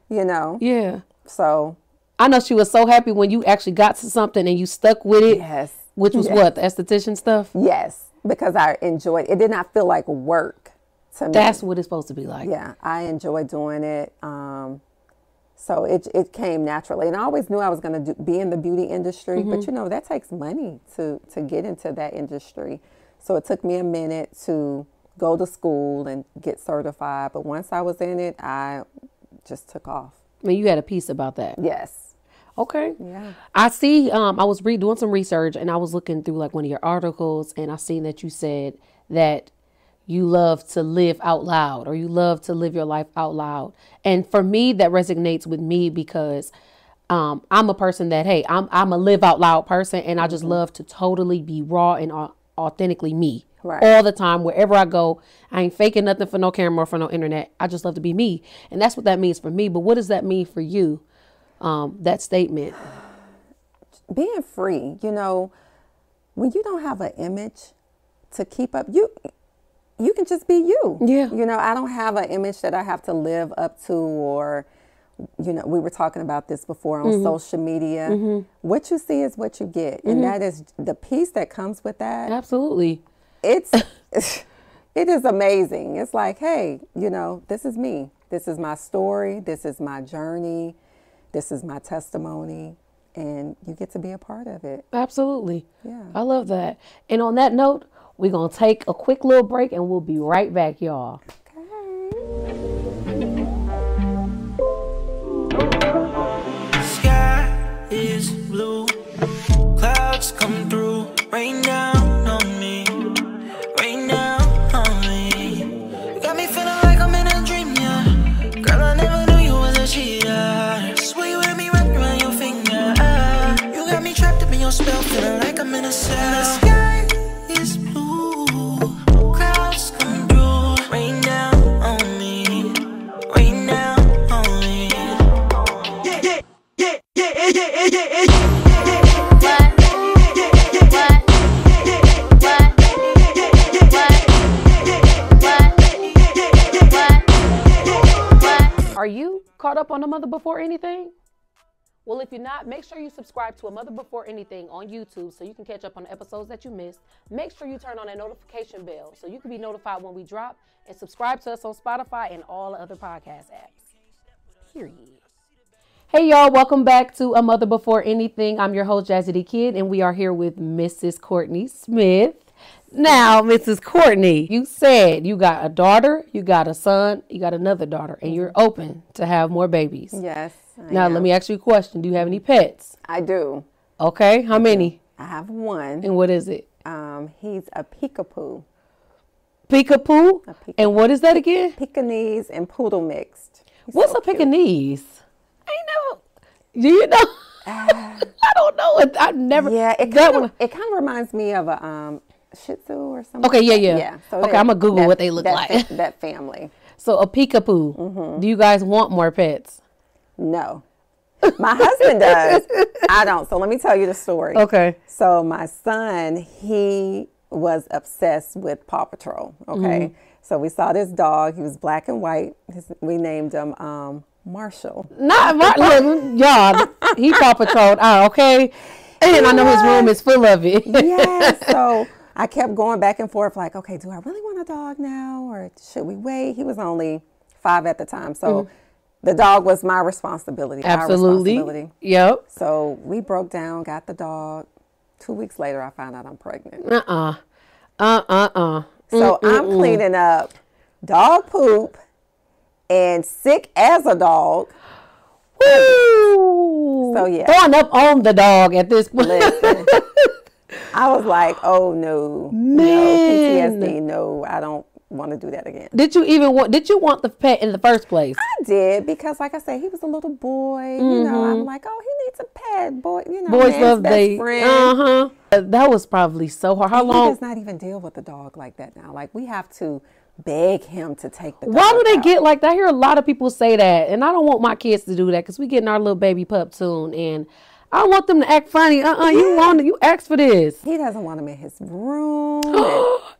Yeah. So I know she was so happy when you actually got to something and you stuck with it. Yes. Which was what? The esthetician stuff? Yes. Because I enjoyed it. It did not feel like work to me. That's what it's supposed to be like. Yeah. I enjoy doing it. So it came naturally. And I always knew I was going to be in the beauty industry. But, you know, that takes money to get into that industry. So it took me a minute to go to school and get certified. But once I was in it, I just took off. I mean, you had a piece about that. Yes. Okay. Yeah. I see, I was doing some research and I was looking through like one of your articles and I seen that you said that you love to live out loud, or you love to live your life out loud. And for me, that resonates with me because I'm a person that, hey, I'm a live out loud person, and I just love to totally be raw and authentically me. Right. All the time, wherever I go. I ain't faking nothing for no camera or for no internet. I just love to be me. And that's what that means for me. But what does that mean for you, that statement? Being free, you know, when you don't have an image to keep up, you can just be you. Yeah. You know, I don't have an image that I have to live up to, or, you know, we were talking about this before on social media. What you see is what you get. And that is the peace that comes with that. Absolutely. It is amazing. It's like, hey, you know, this is me. This is my story. This is my journey. This is my testimony. And you get to be a part of it. Absolutely. Yeah. I love that. And on that note, we're going to take a quick little break and we'll be right back, y'all. Sky is blue, clouds come through, rain down on me, rain down on me. You got me feeling like I'm in a dream, yeah. Girl, I never knew you was a cheater. Swear you had me wrapped around your finger. You got me trapped up in your spell, feeling like I'm in a cell. The sky is blue, clouds come through, rain down on me, rain down on me. Are you caught up on A Mother Before Anything? Well, if you're not, make sure you subscribe to A Mother Before Anything on YouTube so you can catch up on the episodes that you missed. Make sure you turn on that notification bell so you can be notified when we drop, and subscribe to us on Spotify and all other podcast apps. Period. Hey, y'all. Welcome back to A Mother Before Anything. I'm your host, Jazzidakid, and we are here with Mrs. Courtney Smith. Now, Mrs. Courtney, you said you got a daughter, you got a son, you got another daughter, and you're open to have more babies. Yes. Now, let me ask you a question. Do you have any pets? I do. Okay. How many? I have one. And what is it? He's a peekapoo. Peekapoo? And what is that again? Pekingese and poodle mixed. What's a Pekingese? I ain't never. Do you know? I don't know it. I've never. Yeah, it kind of reminds me of a Shih Tzu or something. Okay, yeah. So okay, I'm gonna Google what they look like. That family. So a peekapoo. Do you guys want more pets? No. My husband does. I don't. So let me tell you the story. Okay. So my son, he was obsessed with Paw Patrol. Okay. So we saw this dog. He was black and white. We named him Marshall. Not Martin. Y'all, he Paw Patrolled out, okay? And I know his room is full of it. Yeah. So I kept going back and forth like, okay, do I really want a dog now or should we wait? He was only 5 at the time. So the dog was my responsibility. Absolutely. Our responsibility. Yep. So we broke down, got the dog. 2 weeks later, I found out I'm pregnant. So I'm cleaning up dog poop and sick as a dog. Woo! So yeah. Throwing up on the dog at this point. Listen, I was like, oh no. Man. No, PTSD, no, I don't want to do that again. Did you want the pet in the first place? I did, because like I said, he was a little boy. You know, I'm like, oh, he needs a pet. Boy, you know, boys man's love best friend. That was probably so hard. How long? He does not even deal with the dog like that now. Like, we have to beg him to take the dog. Why do they out. get like that? I hear a lot of people say that, and I don't want my kids to do that because we getting our little baby pup soon, and I don't want them to act funny. You asked for this. He doesn't want him in his room.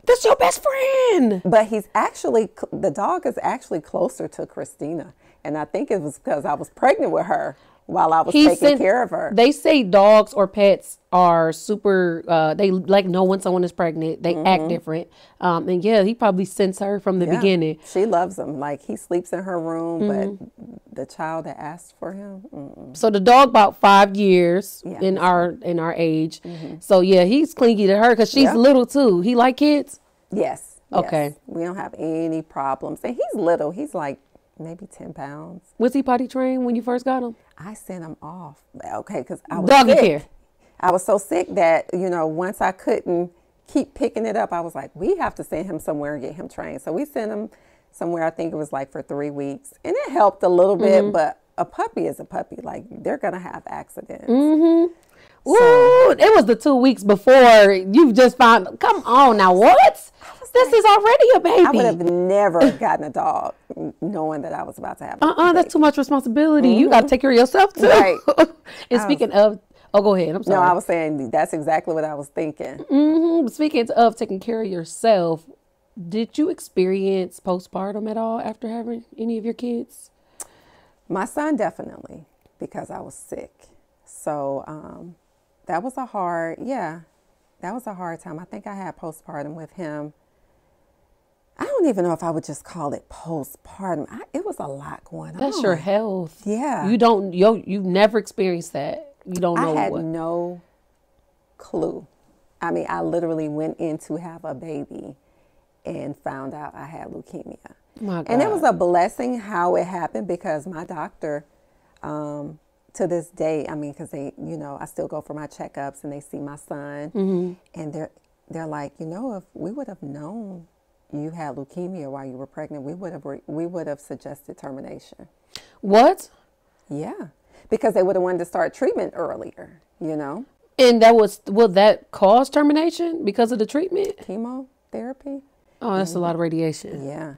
That's your best friend. But the dog is actually closer to Christina. And I think it was because I was pregnant with her. while I was taking care of her. They say dogs or pets are super, they like know when someone is pregnant. They act different. And yeah, he probably sensed her from the beginning. She loves him. Like, he sleeps in her room, but the child that asked for him. So the dog about 5 years in our age. So yeah, he's clingy to her because she's little too. He like kids? Yes. Okay. We don't have any problems. And he's little. He's like maybe 10 pounds. Was he potty trained when you first got him? I sent him off. Okay, because I was Doggy sick. care. I was so sick that, once I couldn't keep picking it up, I was like, we have to send him somewhere and get him trained. So we sent him somewhere, I think it was like for 3 weeks. And it helped a little bit, but a puppy is a puppy. Like, they're going to have accidents. Ooh, it was the 2 weeks before you just found, come on now, what? This is already a baby. I would have never gotten a dog knowing that I was about to have a baby. That's too much responsibility. You got to take care of yourself too. Right. And speaking of, go ahead. I'm sorry. No, I was saying that's exactly what I was thinking. Speaking of taking care of yourself, did you experience postpartum at all after having any of your kids? My son, definitely, because I was sick. So that was a hard time. I think I had postpartum with him. I don't even know if I would just call it postpartum. It was a lot going on. That's your health. Yeah. You've never experienced that. You don't know I had no clue. I mean, I literally went in to have a baby and found out I had leukemia. My God. And it was a blessing how it happened, because my doctor, to this day, I mean, because they, I still go for my checkups and they see my son, and they're like, if we would have known you had leukemia while you were pregnant, we would have suggested termination. What? Yeah, because they would have wanted to start treatment earlier, And will that cause termination because of the treatment? Chemotherapy. Oh, that's a lot of radiation. Yeah.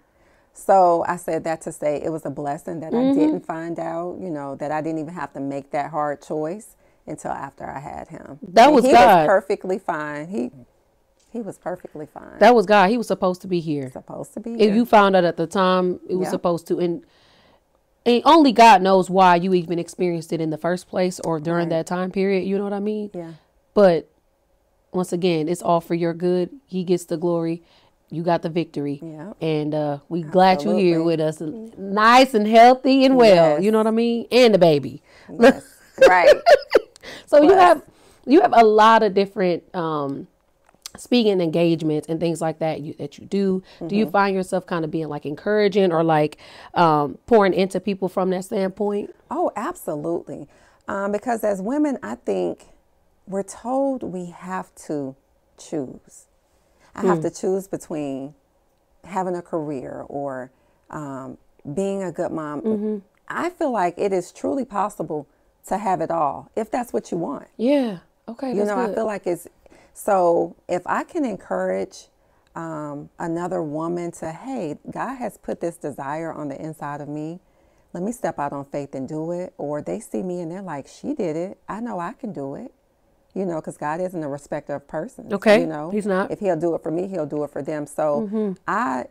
So I said that to say it was a blessing that I didn't find out, that I didn't even have to make that hard choice until after I had him. That was God. He was perfectly fine. He was perfectly fine. That was God. He was supposed to be here. Supposed to be here. If you found out at the time, it was supposed to. And only God knows why you even experienced it in the first place or during that time period. You know what I mean? Yeah. But once again, it's all for your good. He gets the glory. You got the victory. Yeah. And we glad you're here with us. Nice and healthy and well. Yes. You know what I mean? And the baby. Yes. Right. So you have a lot of different speaking engagements and things like that that you do. Do you find yourself kind of being like encouraging or like pouring into people from that standpoint? Oh, absolutely. Because as women, I think we're told we have to choose. I have to choose between having a career or being a good mom. I feel like it is truly possible to have it all if that's what you want. Yeah. Okay. That's good. I feel like so if I can encourage another woman to, hey, God has put this desire on the inside of me. Let me step out on faith and do it. Or they see me and they're like, she did it. I know I can do it. Because God isn't a respecter of persons. Okay. He's not. If he'll do it for me, he'll do it for them. So I'm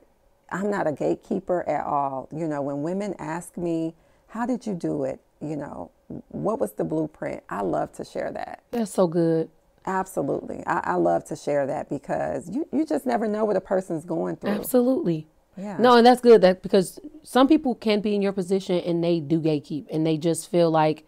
not a gatekeeper at all. When women ask me, how did you do it? What was the blueprint? I love to share that. That's so good. Absolutely. I love to share that because you just never know what a person's going through. Absolutely. Yeah. No, and that's good because some people can be in your position and they do gatekeep and they just feel like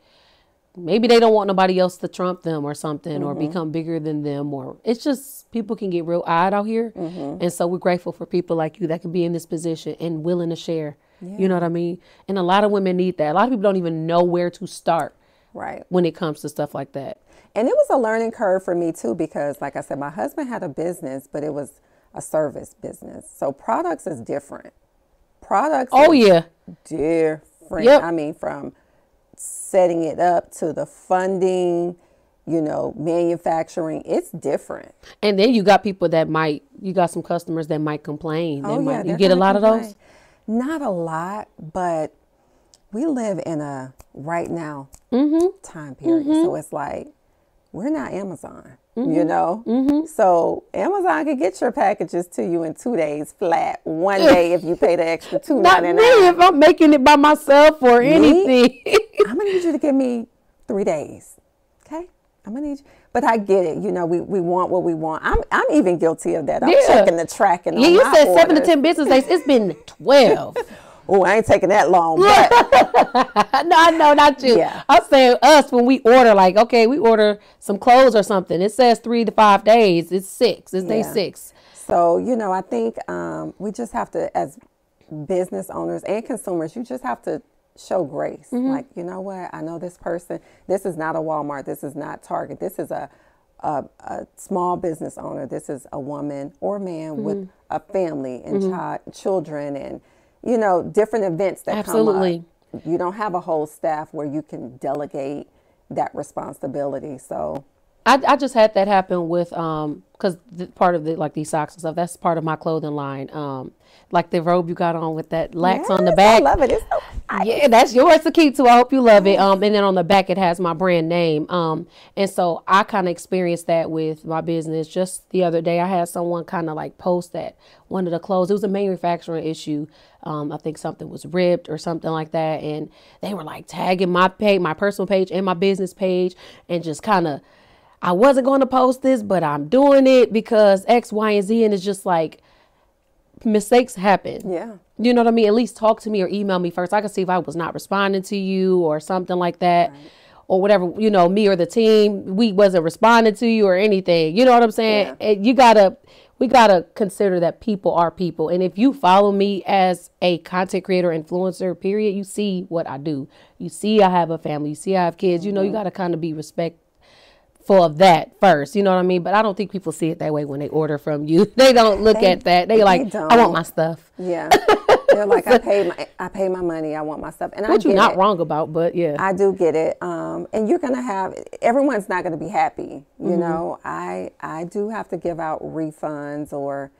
maybe they don't want nobody else to trump them or something or become bigger than them, or it's just people can get real odd out here. And so we're grateful for people like you that can be in this position and willing to share. Yeah. You know what I mean? And a lot of women need that. A lot of people don't even know where to start when it comes to stuff like that. And it was a learning curve for me too, because like I said, my husband had a business, but it was a service business. So products is different. Products different. Yep. I mean, from setting it up to the funding, manufacturing, it's different. And then you got people that you got some customers that might complain. You get a lot of those? Not a lot, but we live in a right now time period. So it's like, we're not Amazon. you know? So Amazon can get your packages to you in 2 days flat. 1 day if you pay the extra $2.99. Not me if I'm making it by myself or anything. I'm going to need you to give me 3 days. Okay? I'm going to need you. But I get it. You know, we want what we want. I'm even guilty of that. I'm checking the tracking on my you said orders. 7 to 10 business days. It's been 12. Oh, I ain't taking that long. But No, I know, not you. Yeah. I'm saying us when we order, like, okay, we order some clothes or something. It says 3 to 5 days. It's 6. It's day 6. So, you know, I think we just have to, as business owners and consumers, you just have to show grace. Like, you know what? I know this person. This is not a Walmart. This is not Target. This is a small business owner. This is a woman or man with a family and children and, you know, different events that come up. You don't have a whole staff where you can delegate that responsibility. So I just had that happen with because part of the like these socks and stuff, that's part of my clothing line. Like the robe you got on with that lax on the back. I love it. It's so nice. Yeah, that's yours to keep too. I hope you love it. And then on the back it has my brand name. And so I kind of experienced that with my business. Just the other day I had someone kind of like post that one of the clothes. It was a manufacturing issue. I think something was ripped or something like that. And they were like tagging my page, my personal page and my business page, and just kind of, I wasn't going to post this, but I'm doing it because X, Y, and Z. And it's just like, mistakes happen. Yeah. You know what I mean? At least talk to me or email me first. I can see if I was not responding to you or something like that. Right. Or whatever, you know, me or the team, we wasn't responding to you or anything. You know what I'm saying? Yeah. We gotta consider that people are people. And if you follow me as a content creator, influencer, period, you see what I do. You see I have a family. You see I have kids. You know, you gotta kind of be respectful of that first. You know what I mean? But I don't think people see it that way when they order from you. They don't look at that. They like, I want my stuff. Yeah. They're like, I pay my money. I want my stuff. And what you're not wrong about, but yeah. I do get it. And you're going to have, everyone's not going to be happy. You know, I do have to give out refunds or,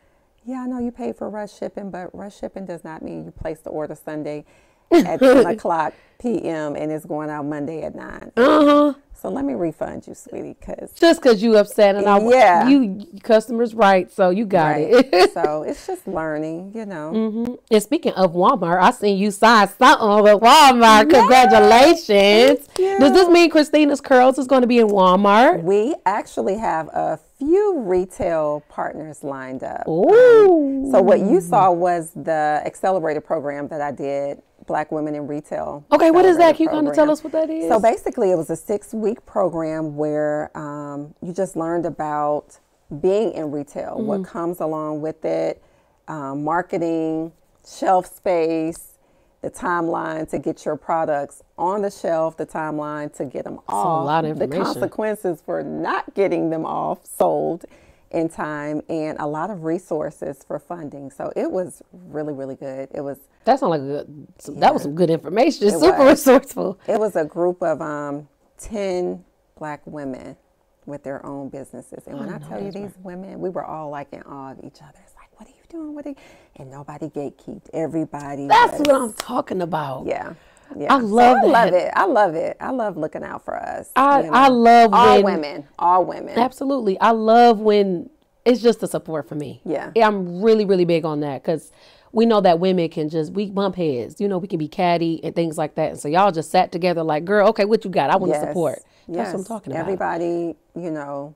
yeah, I know you paid for rush shipping, but rush shipping does not mean you place the order Sunday at 10 o'clock p.m. and it's going out Monday at 9. So let me refund you, sweetie, just because you upset and you customers right, so you got it. So it's just learning, you know. And speaking of Walmart, I seen you sign something with Walmart. Congratulations! Does this mean Christina's Curls is going to be in Walmart? We actually have a few retail partners lined up. Ooh. So what you saw was the accelerator program that I did. Black Women in Retail. Okay, what is that? Can you kind of tell us what that is? So basically it was a 6-week program where you just learned about being in retail, what comes along with it, marketing, shelf space, the timeline to get your products on the shelf, the timeline to get them off, a lot of information. The consequences for not getting them off, sold in time, and a lot of resources for funding. So it was really, really good. That sounds like that was some good information. Super resourceful. It was a group of 10 Black women with their own businesses. And when I tell you these women, we were all like in awe of each other. It's like, what are you doing? And nobody gatekeeped. Everybody. That's what I'm talking about. Yeah. I love that. I love it. I love looking out for us. I love all when all women. Absolutely. I love when it's just the support for me. Yeah. I'm really, really big on that because we know that women can we bump heads. You know, we can be catty and things like that. And so y'all just sat together like, girl, okay, what you got? I want to support. That's what I'm talking about. Everybody, you know,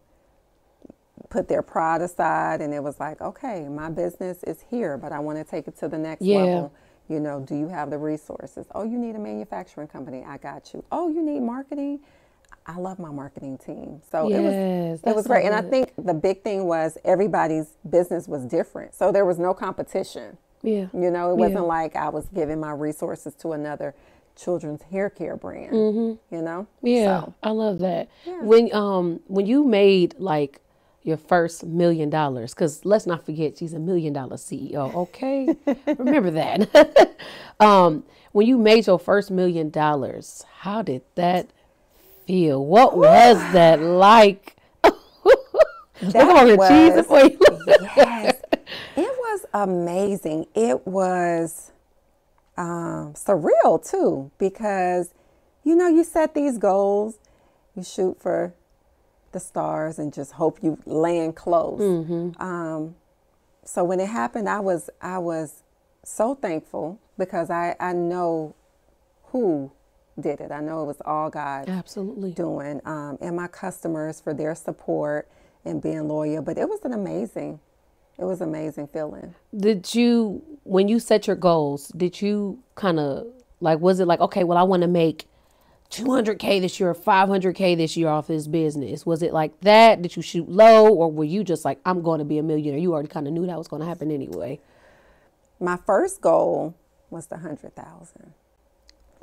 put their pride aside and it was like, okay, my business is here, but I want to take it to the next level. You know, do you have the resources? Oh, you need a manufacturing company. I got you. Oh, you need marketing. I love my marketing team. So it was great. And I think the big thing was everybody's business was different. So there was no competition. Yeah. You know, it wasn't like I was giving my resources to another children's hair care brand, you know? Yeah. So, I love that. Yeah. When you made like your first $1 million, because let's not forget she's $1 million CEO. Okay. Remember that. When you made your first $1 million, how did that feel? What was that like? That was, yes, it was amazing. It was surreal too, because, you know, you set these goals, you shoot for the stars and just hope you land close. So when it happened, I was so thankful because I know who did it. I know it was all God Absolutely doing, and my customers for their support and being loyal. But it was amazing feeling. Did you, when you set your goals, did you kind of like, was it like, okay, well, I want to make 200K this year, or 500K this year off this business? Was it like that? Did you shoot low, or were you just like, I'm going to be a millionaire? You already kind of knew that was going to happen anyway. My first goal was the 100,000.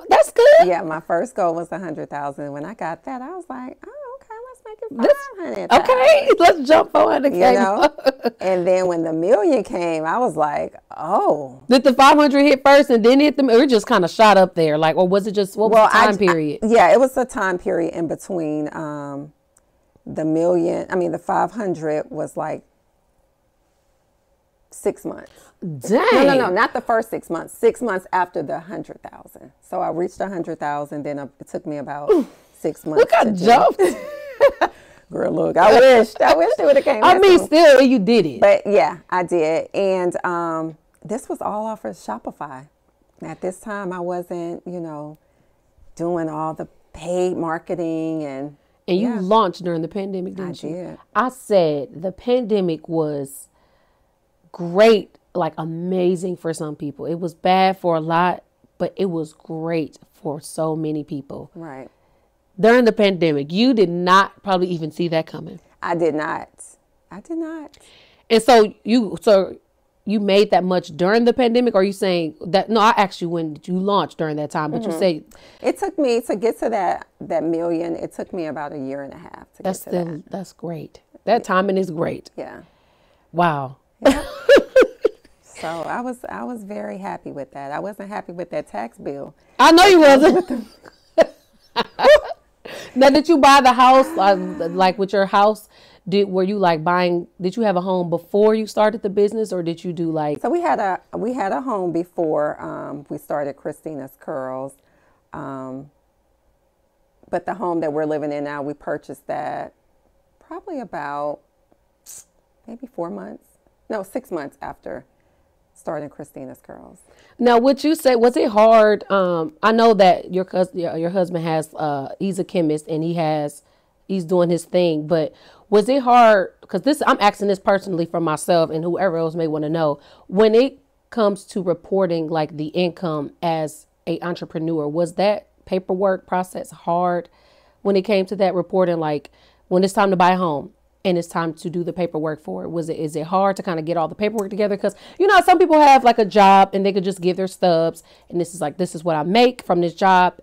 That's good. Yeah, my first goal was 100,000. When I got that, I was like, oh, okay, let's make it 500,000. Okay, let's jump 400K. You know? And then when the million came, I was like, oh. Did the 500 hit first and then hit them, or it just kind of shot up there? Like, or was it just, what was the time period? Yeah, it was a time period in between the million. I mean, the 500 was like 6 months. Dang. No, not the first 6 months. 6 months after the 100,000. So I reached 100,000. Then it took me about 6 months. Look, I jumped. Girl, look, I wish it would have came. I mean, still, you did it. But yeah, I did. And this was all off of Shopify. At this time, I wasn't, doing all the paid marketing and you launched during the pandemic, didn't you? I did. I said the pandemic was great, like amazing for some people. It was bad for a lot, but it was great for so many people. Right. During the pandemic, you did not probably even see that coming. I did not. And so you made that much during the pandemic, or are you saying that? No, I asked you when did you launch during that time, but you say it took me to get to that million. It took me about a year and a half to get to that. That's great. That timing is great. Yeah. Wow. Yeah. So I was very happy with that. I wasn't happy with that tax bill. I know you wasn't. Now, did you buy the house like with your house? Were you like buying? Did you have a home before you started the business, or did you do like? So we had a home before we started Christina's Curls, but the home that we're living in now, we purchased that probably about maybe 6 months after starting Christina's Curls. Now, would you say, was it hard? I know that your husband has, he's a chemist and he's doing his thing, but was it hard? Because I'm asking this personally for myself and whoever else may want to know. When it comes to reporting like the income as a entrepreneur, was that paperwork process hard when it came to that reporting? Like when it's time to buy a home and it's time to do the paperwork for it, is it hard to kind of get all the paperwork together? Because, some people have like a job and they could just give their stubs and this is what I make from this job.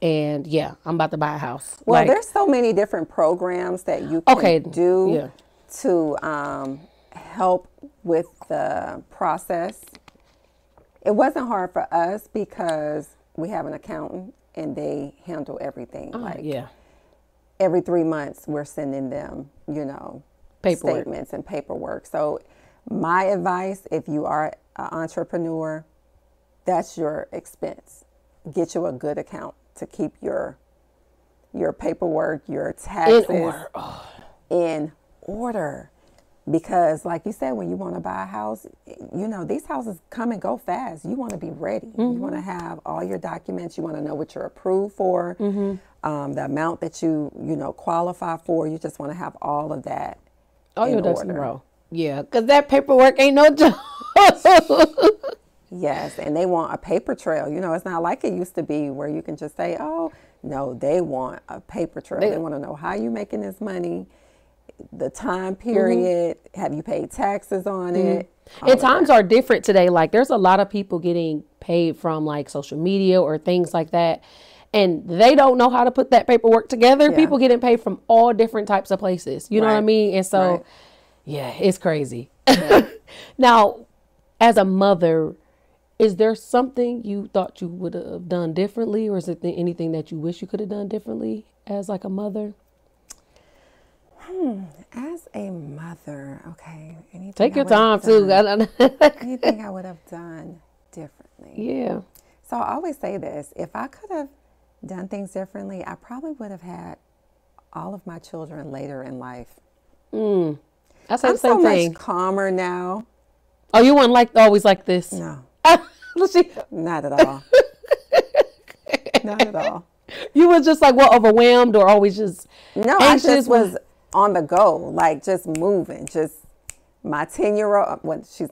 And yeah, I'm about to buy a house. Well, there's so many different programs that you can do to help with the process. It wasn't hard for us because we have an accountant and they handle everything. Every 3 months, we're sending them, paperwork. Statements and paperwork. So my advice, if you are an entrepreneur, that's your expense. Get you a good account to keep your paperwork, your taxes in order. Because like you said, when you want to buy a house, these houses come and go fast. You want to be ready. Mm-hmm. You want to have all your documents. You want to know what you're approved for, the amount that you qualify for. You just want to have all of that in your ducks order. in a row. Yeah, because that paperwork ain't no joke. Yes, and they want a paper trail. It's not like it used to be where you can just say, oh, no, they want a paper trail. They want to know how you making this money, the time period, have you paid taxes on it? And times are different today. Like there's a lot of people getting paid from like social media or things like that. And they don't know how to put that paperwork together. Yeah. People getting paid from all different types of places. You know what I mean? And so, yeah, it's crazy. Yeah. Now, as a mother, is there something you thought you would have done differently? Or is it anything that you wish you could have done differently as like a mother? As a mother, okay. Take your time too. Anything I would have done differently? Yeah. So I always say this: if I could have done things differently, I probably would have had all of my children later in life. I say I'm the same so thing. much calmer now. Oh, you weren't like always like this? No, Let's see. not at all. Not at all. You were just like, what, overwhelmed or always just No, anxious? I just was on the go, like just moving. Just my 10-year-old, when she's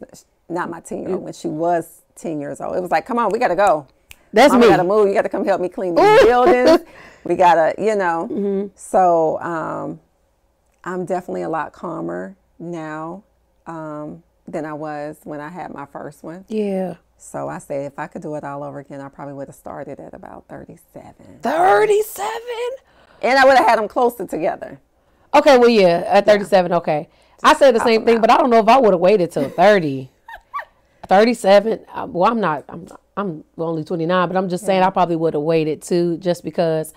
not my 10-year-old, when she was 10 years old, it was like, come on, we got to go. That's Mom, me. We got to move. You got to come help me clean these buildings. We got to, you know. So I'm definitely a lot calmer now than I was when I had my first one. Yeah. So I say if I could do it all over again, I probably would have started at about 37. 37? And I would have had them closer together. Okay, well, yeah, at 37, okay. I say the same thing, but I don't know if I would have waited till 30. 37, well, I'm only 29, but I'm just saying I probably would have waited too, just because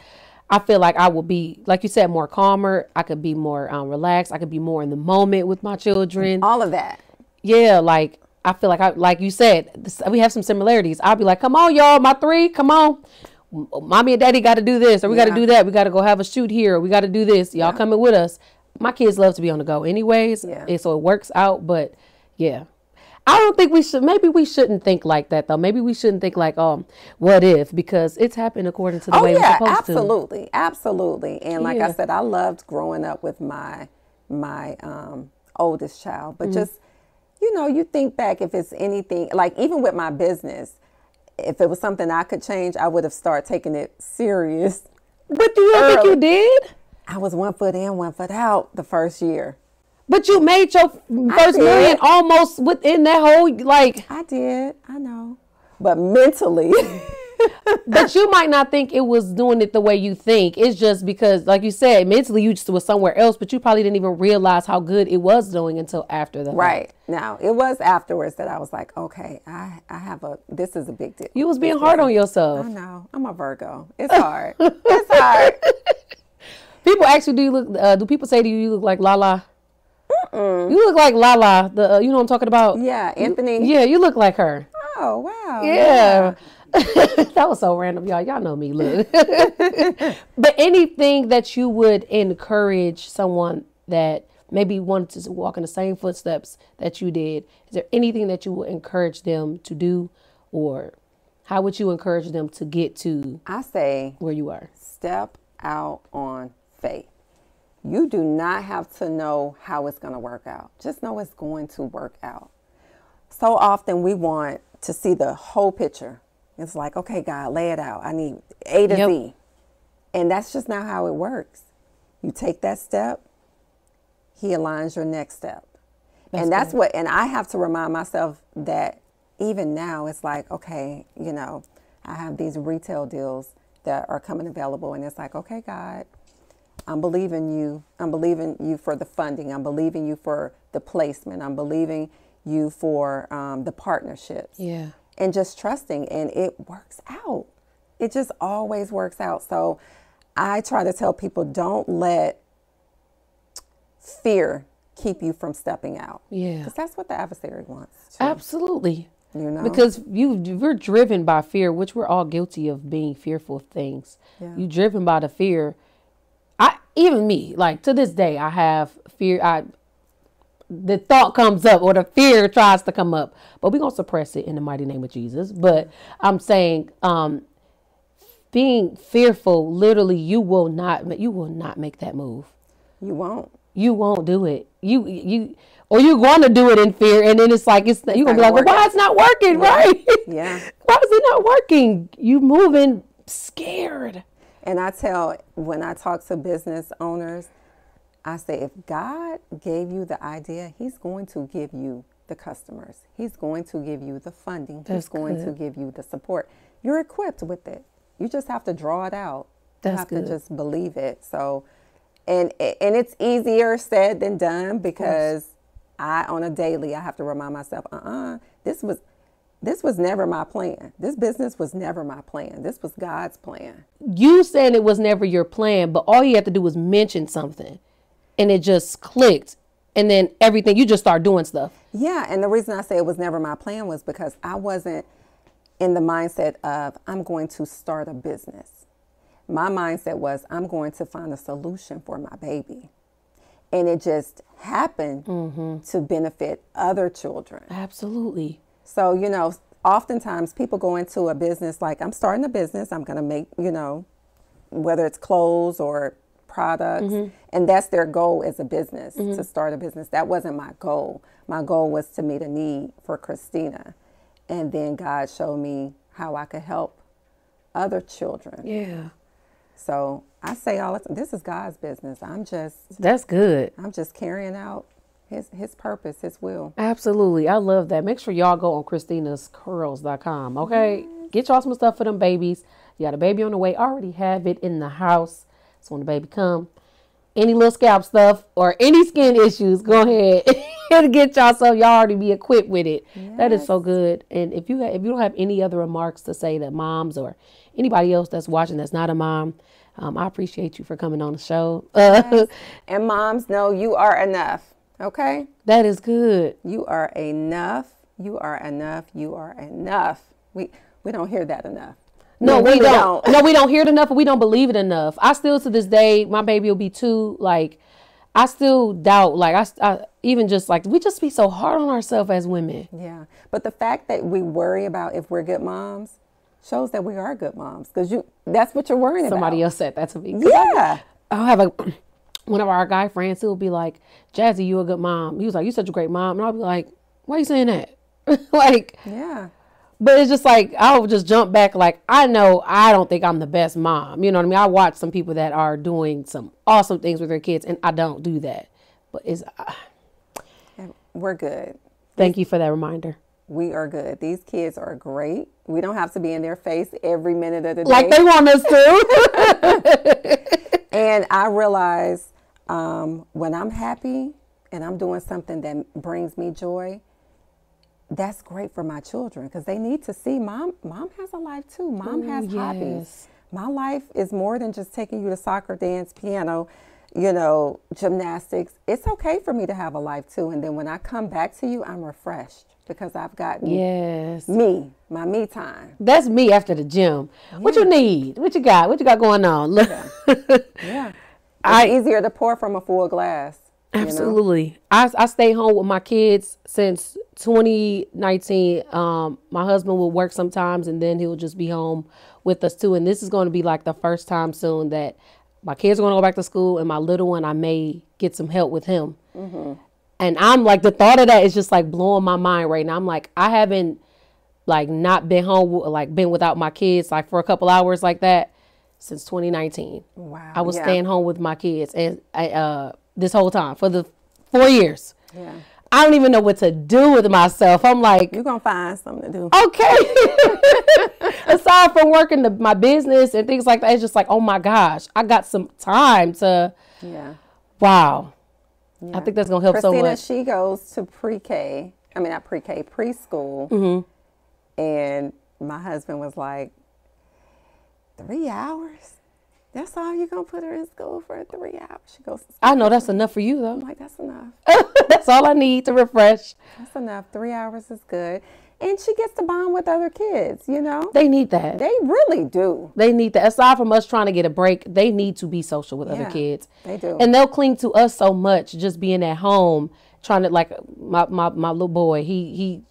I feel like I would be, like you said, more calmer. I could be more relaxed. I could be more in the moment with my children. All of that. Yeah, like I feel like you said, we have some similarities. I'll be like, come on, y'all, my 3, come on. Mommy and daddy got to do this, or we got to do that. We got to go have a shoot here, or we got to do this. Y'all coming with us. My kids love to be on the go anyways, and so it works out. But yeah, I don't think we should. Maybe we shouldn't think like that though. Maybe we shouldn't think like, what if? Because it's happened according to the way it's supposed to. Absolutely. And like I said, I loved growing up with my oldest child. But just, you think back if it's anything, like even with my business, if it was something I could change, I would have started taking it serious. But do you think you did? I was 1 foot in, 1 foot out the first year. But you made your first million almost within that whole, like. I did. I know. But mentally. But you might not think it was doing it the way you think. It's just because, like you said, mentally you just was somewhere else, but you probably didn't even realize how good it was doing until after the Right. Now, it was afterwards that I was like, okay, this is a big deal. You was being hard on yourself. I know. I'm a Virgo. It's hard. It's hard. People ask you, do people say to you, you look like Lala? You look like Lala, you know what I'm talking about? Yeah, Anthony. Yeah, you look like her. Oh, wow. Yeah. That was so random, y'all. Y'all know me, look. But anything that you would encourage someone that maybe wanted to walk in the same footsteps that you did, is there anything that you would encourage them to do, or how would you encourage them to get to I say where you are? Step out on faith. You do not have to know how it's going to work out. Just know it's going to work out. So often we want to see the whole picture. It's like, okay, God, lay it out. I need A to Z. And that's just not how it works. You take that step, He aligns your next step. And I have to remind myself that even now it's like, okay, I have these retail deals that are coming available, and it's like, okay, God, I'm believing you. I'm believing you for the funding. I'm believing you for the placement. I'm believing you for the partnerships. Yeah. And just trusting, and it works out. It just always works out. So I try to tell people, don't let fear keep you from stepping out. Yeah. Because that's what the adversary wants too. Absolutely. Because you're driven by fear, which we're all guilty of being fearful of things. Yeah. You're driven by the fear. Even me, like to this day, I have fear. The thought comes up, or the fear tries to come up, but we're going to suppress it in the mighty name of Jesus. But I'm saying, being fearful, literally, you will not make that move. You won't do it. Or you're going to do it in fear. And then it's like, you're going to be like, well, why it's not working? Yeah. Right. Yeah. Why is it not working? You moving scared. And when I talk to business owners, I say, if God gave you the idea, He's going to give you the customers. He's going to give you the funding. He's going to give you the support. You're equipped with it. You just have to draw it out. You have to just believe it. So, and it's easier said than done, because on a daily, I have to remind myself, this was never my plan. This business was never my plan. This was God's plan. You saying it was never your plan, but all you have to do was mention something and it just clicked. And then everything, you just start doing stuff. Yeah. And the reason I say it was never my plan was because I wasn't in the mindset of, I'm going to start a business. my mindset was, I'm going to find a solution for my baby. And it just happened to benefit other children. Absolutely. So, you know, oftentimes people go into a business like, I'm starting a business, I'm going to make, you know, whether it's clothes or products, and that's their goal as a business, to start a business. That wasn't my goal. My goal was to meet a need for Christina. And then God showed me how I could help other children. Yeah. So I say all the time, this is God's business. That's good. I'm just carrying out his purpose, his will. Absolutely. I love that. Make sure y'all go on Christina'sCurls.com. Okay. Get y'all some stuff for them babies. You got a baby on the way. Already have it in the house. So when the baby come, any little scalp stuff or any skin issues, go ahead and get y'all so y'all already be equipped with it. Yes. That is so good. And if you don't have any other remarks to say that moms or anybody else that's watching that's not a mom, I appreciate you for coming on the show. Yes. And moms, know you are enough. Okay? That is good. You are enough. You are enough. You are enough. We don't hear that enough. No, we don't. No, we don't hear it enough, and we don't believe it enough. I still, to this day, my baby will be 2. Like, I still doubt. Like, I even just like, we just be so hard on ourselves as women. Yeah, but the fact that we worry about if we're good moms shows that we are good moms, because that's what you're worrying about. Somebody else said that to me. Yeah, I'll have one of our guy friends who will be like, "Jazzy, you a good mom." He was like, "You're such a great mom," and I'll be like, "Why are you saying that?" Like, yeah. But it's just like, I'll just jump back. Like, I know I don't think I'm the best mom. You know what I mean? I watch some people that are doing some awesome things with their kids, and I don't do that. But we're good. Thank you for that reminder. We are good. These kids are great. We don't have to be in their face every minute of the day. Like they want us to. And I realize when I'm happy and I'm doing something that brings me joy, that's great for my children, because they need to see mom has a life too. Mom has hobbies. My life is more than just taking you to soccer, dance, piano, you know, gymnastics. It's okay for me to have a life too. And then when I come back to you, I'm refreshed because I've gotten my me time. That's me after the gym. Yeah. What you need? What you got? What you got going on? Yeah. It's easier to pour from a full glass. Absolutely. You know? I stay home with my kids since 2019. My husband will work sometimes, and then he'll just be home with us too. And this is going to be like the first time soon that my kids are going to go back to school, and my little one, I may get some help with him. Mm-hmm. And I'm like, the thought of that is just like blowing my mind right now. I'm like, I haven't like not been home, like been without my kids like for a couple hours like that since 2019. Wow. I was staying home with my kids and this whole time for the 4 years. Yeah. I don't even know what to do with myself. I'm like, you're going to find something to do. Okay. Aside from working my business and things like that, it's just like, oh my gosh, I got some time to, wow. Yeah. I think that's going to help so much. Christina, she goes to preschool. Mm-hmm. And my husband was like, 3 hours? That's all you're going to put her in school for 3 hours? She goes, I know that's enough for you, though. I'm like, that's enough. That's all I need to refresh. That's enough. 3 hours is good. And she gets to bond with other kids, you know? They need that. They really do. They need that. Aside from us trying to get a break, they need to be social with other kids. They do. And they'll cling to us so much just being at home, trying to, like, my little boy, he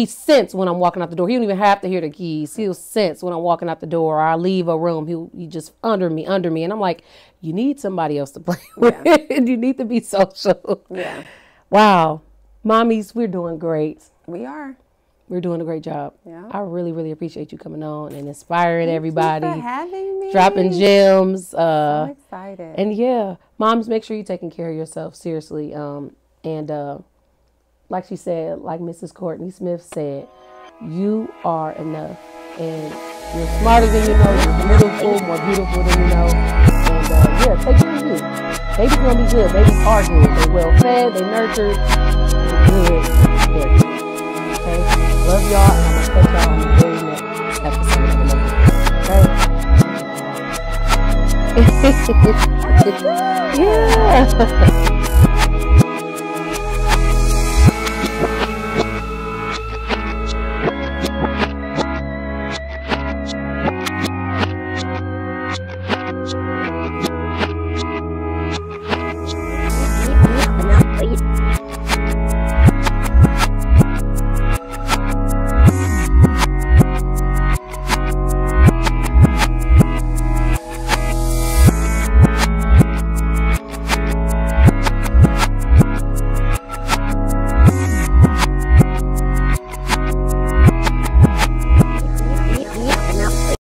sense when I'm walking out the door. He don't even have to hear the keys. He'll sense when I'm walking out the door, or I leave a room. He just under me. And I'm like, you need somebody else to play with. You need to be social. Yeah. Wow. Mommies, we're doing great. We are. We're doing a great job. Yeah. I really, really appreciate you coming on and inspiring everybody. Thank you for having me. Dropping gems. So excited. And moms, make sure you're taking care of yourself, seriously. Like she said, like Mrs. Courtney Smith said, you are enough. And you're smarter than you know. You're beautiful, more beautiful than you know. And take care of you. Baby's going to be good. Babies are good. They're well fed. They're nurtured. They're good. They're good. Okay? Love y'all. And I'm going to catch y'all on the very next episode of the Love. Okay? Yeah.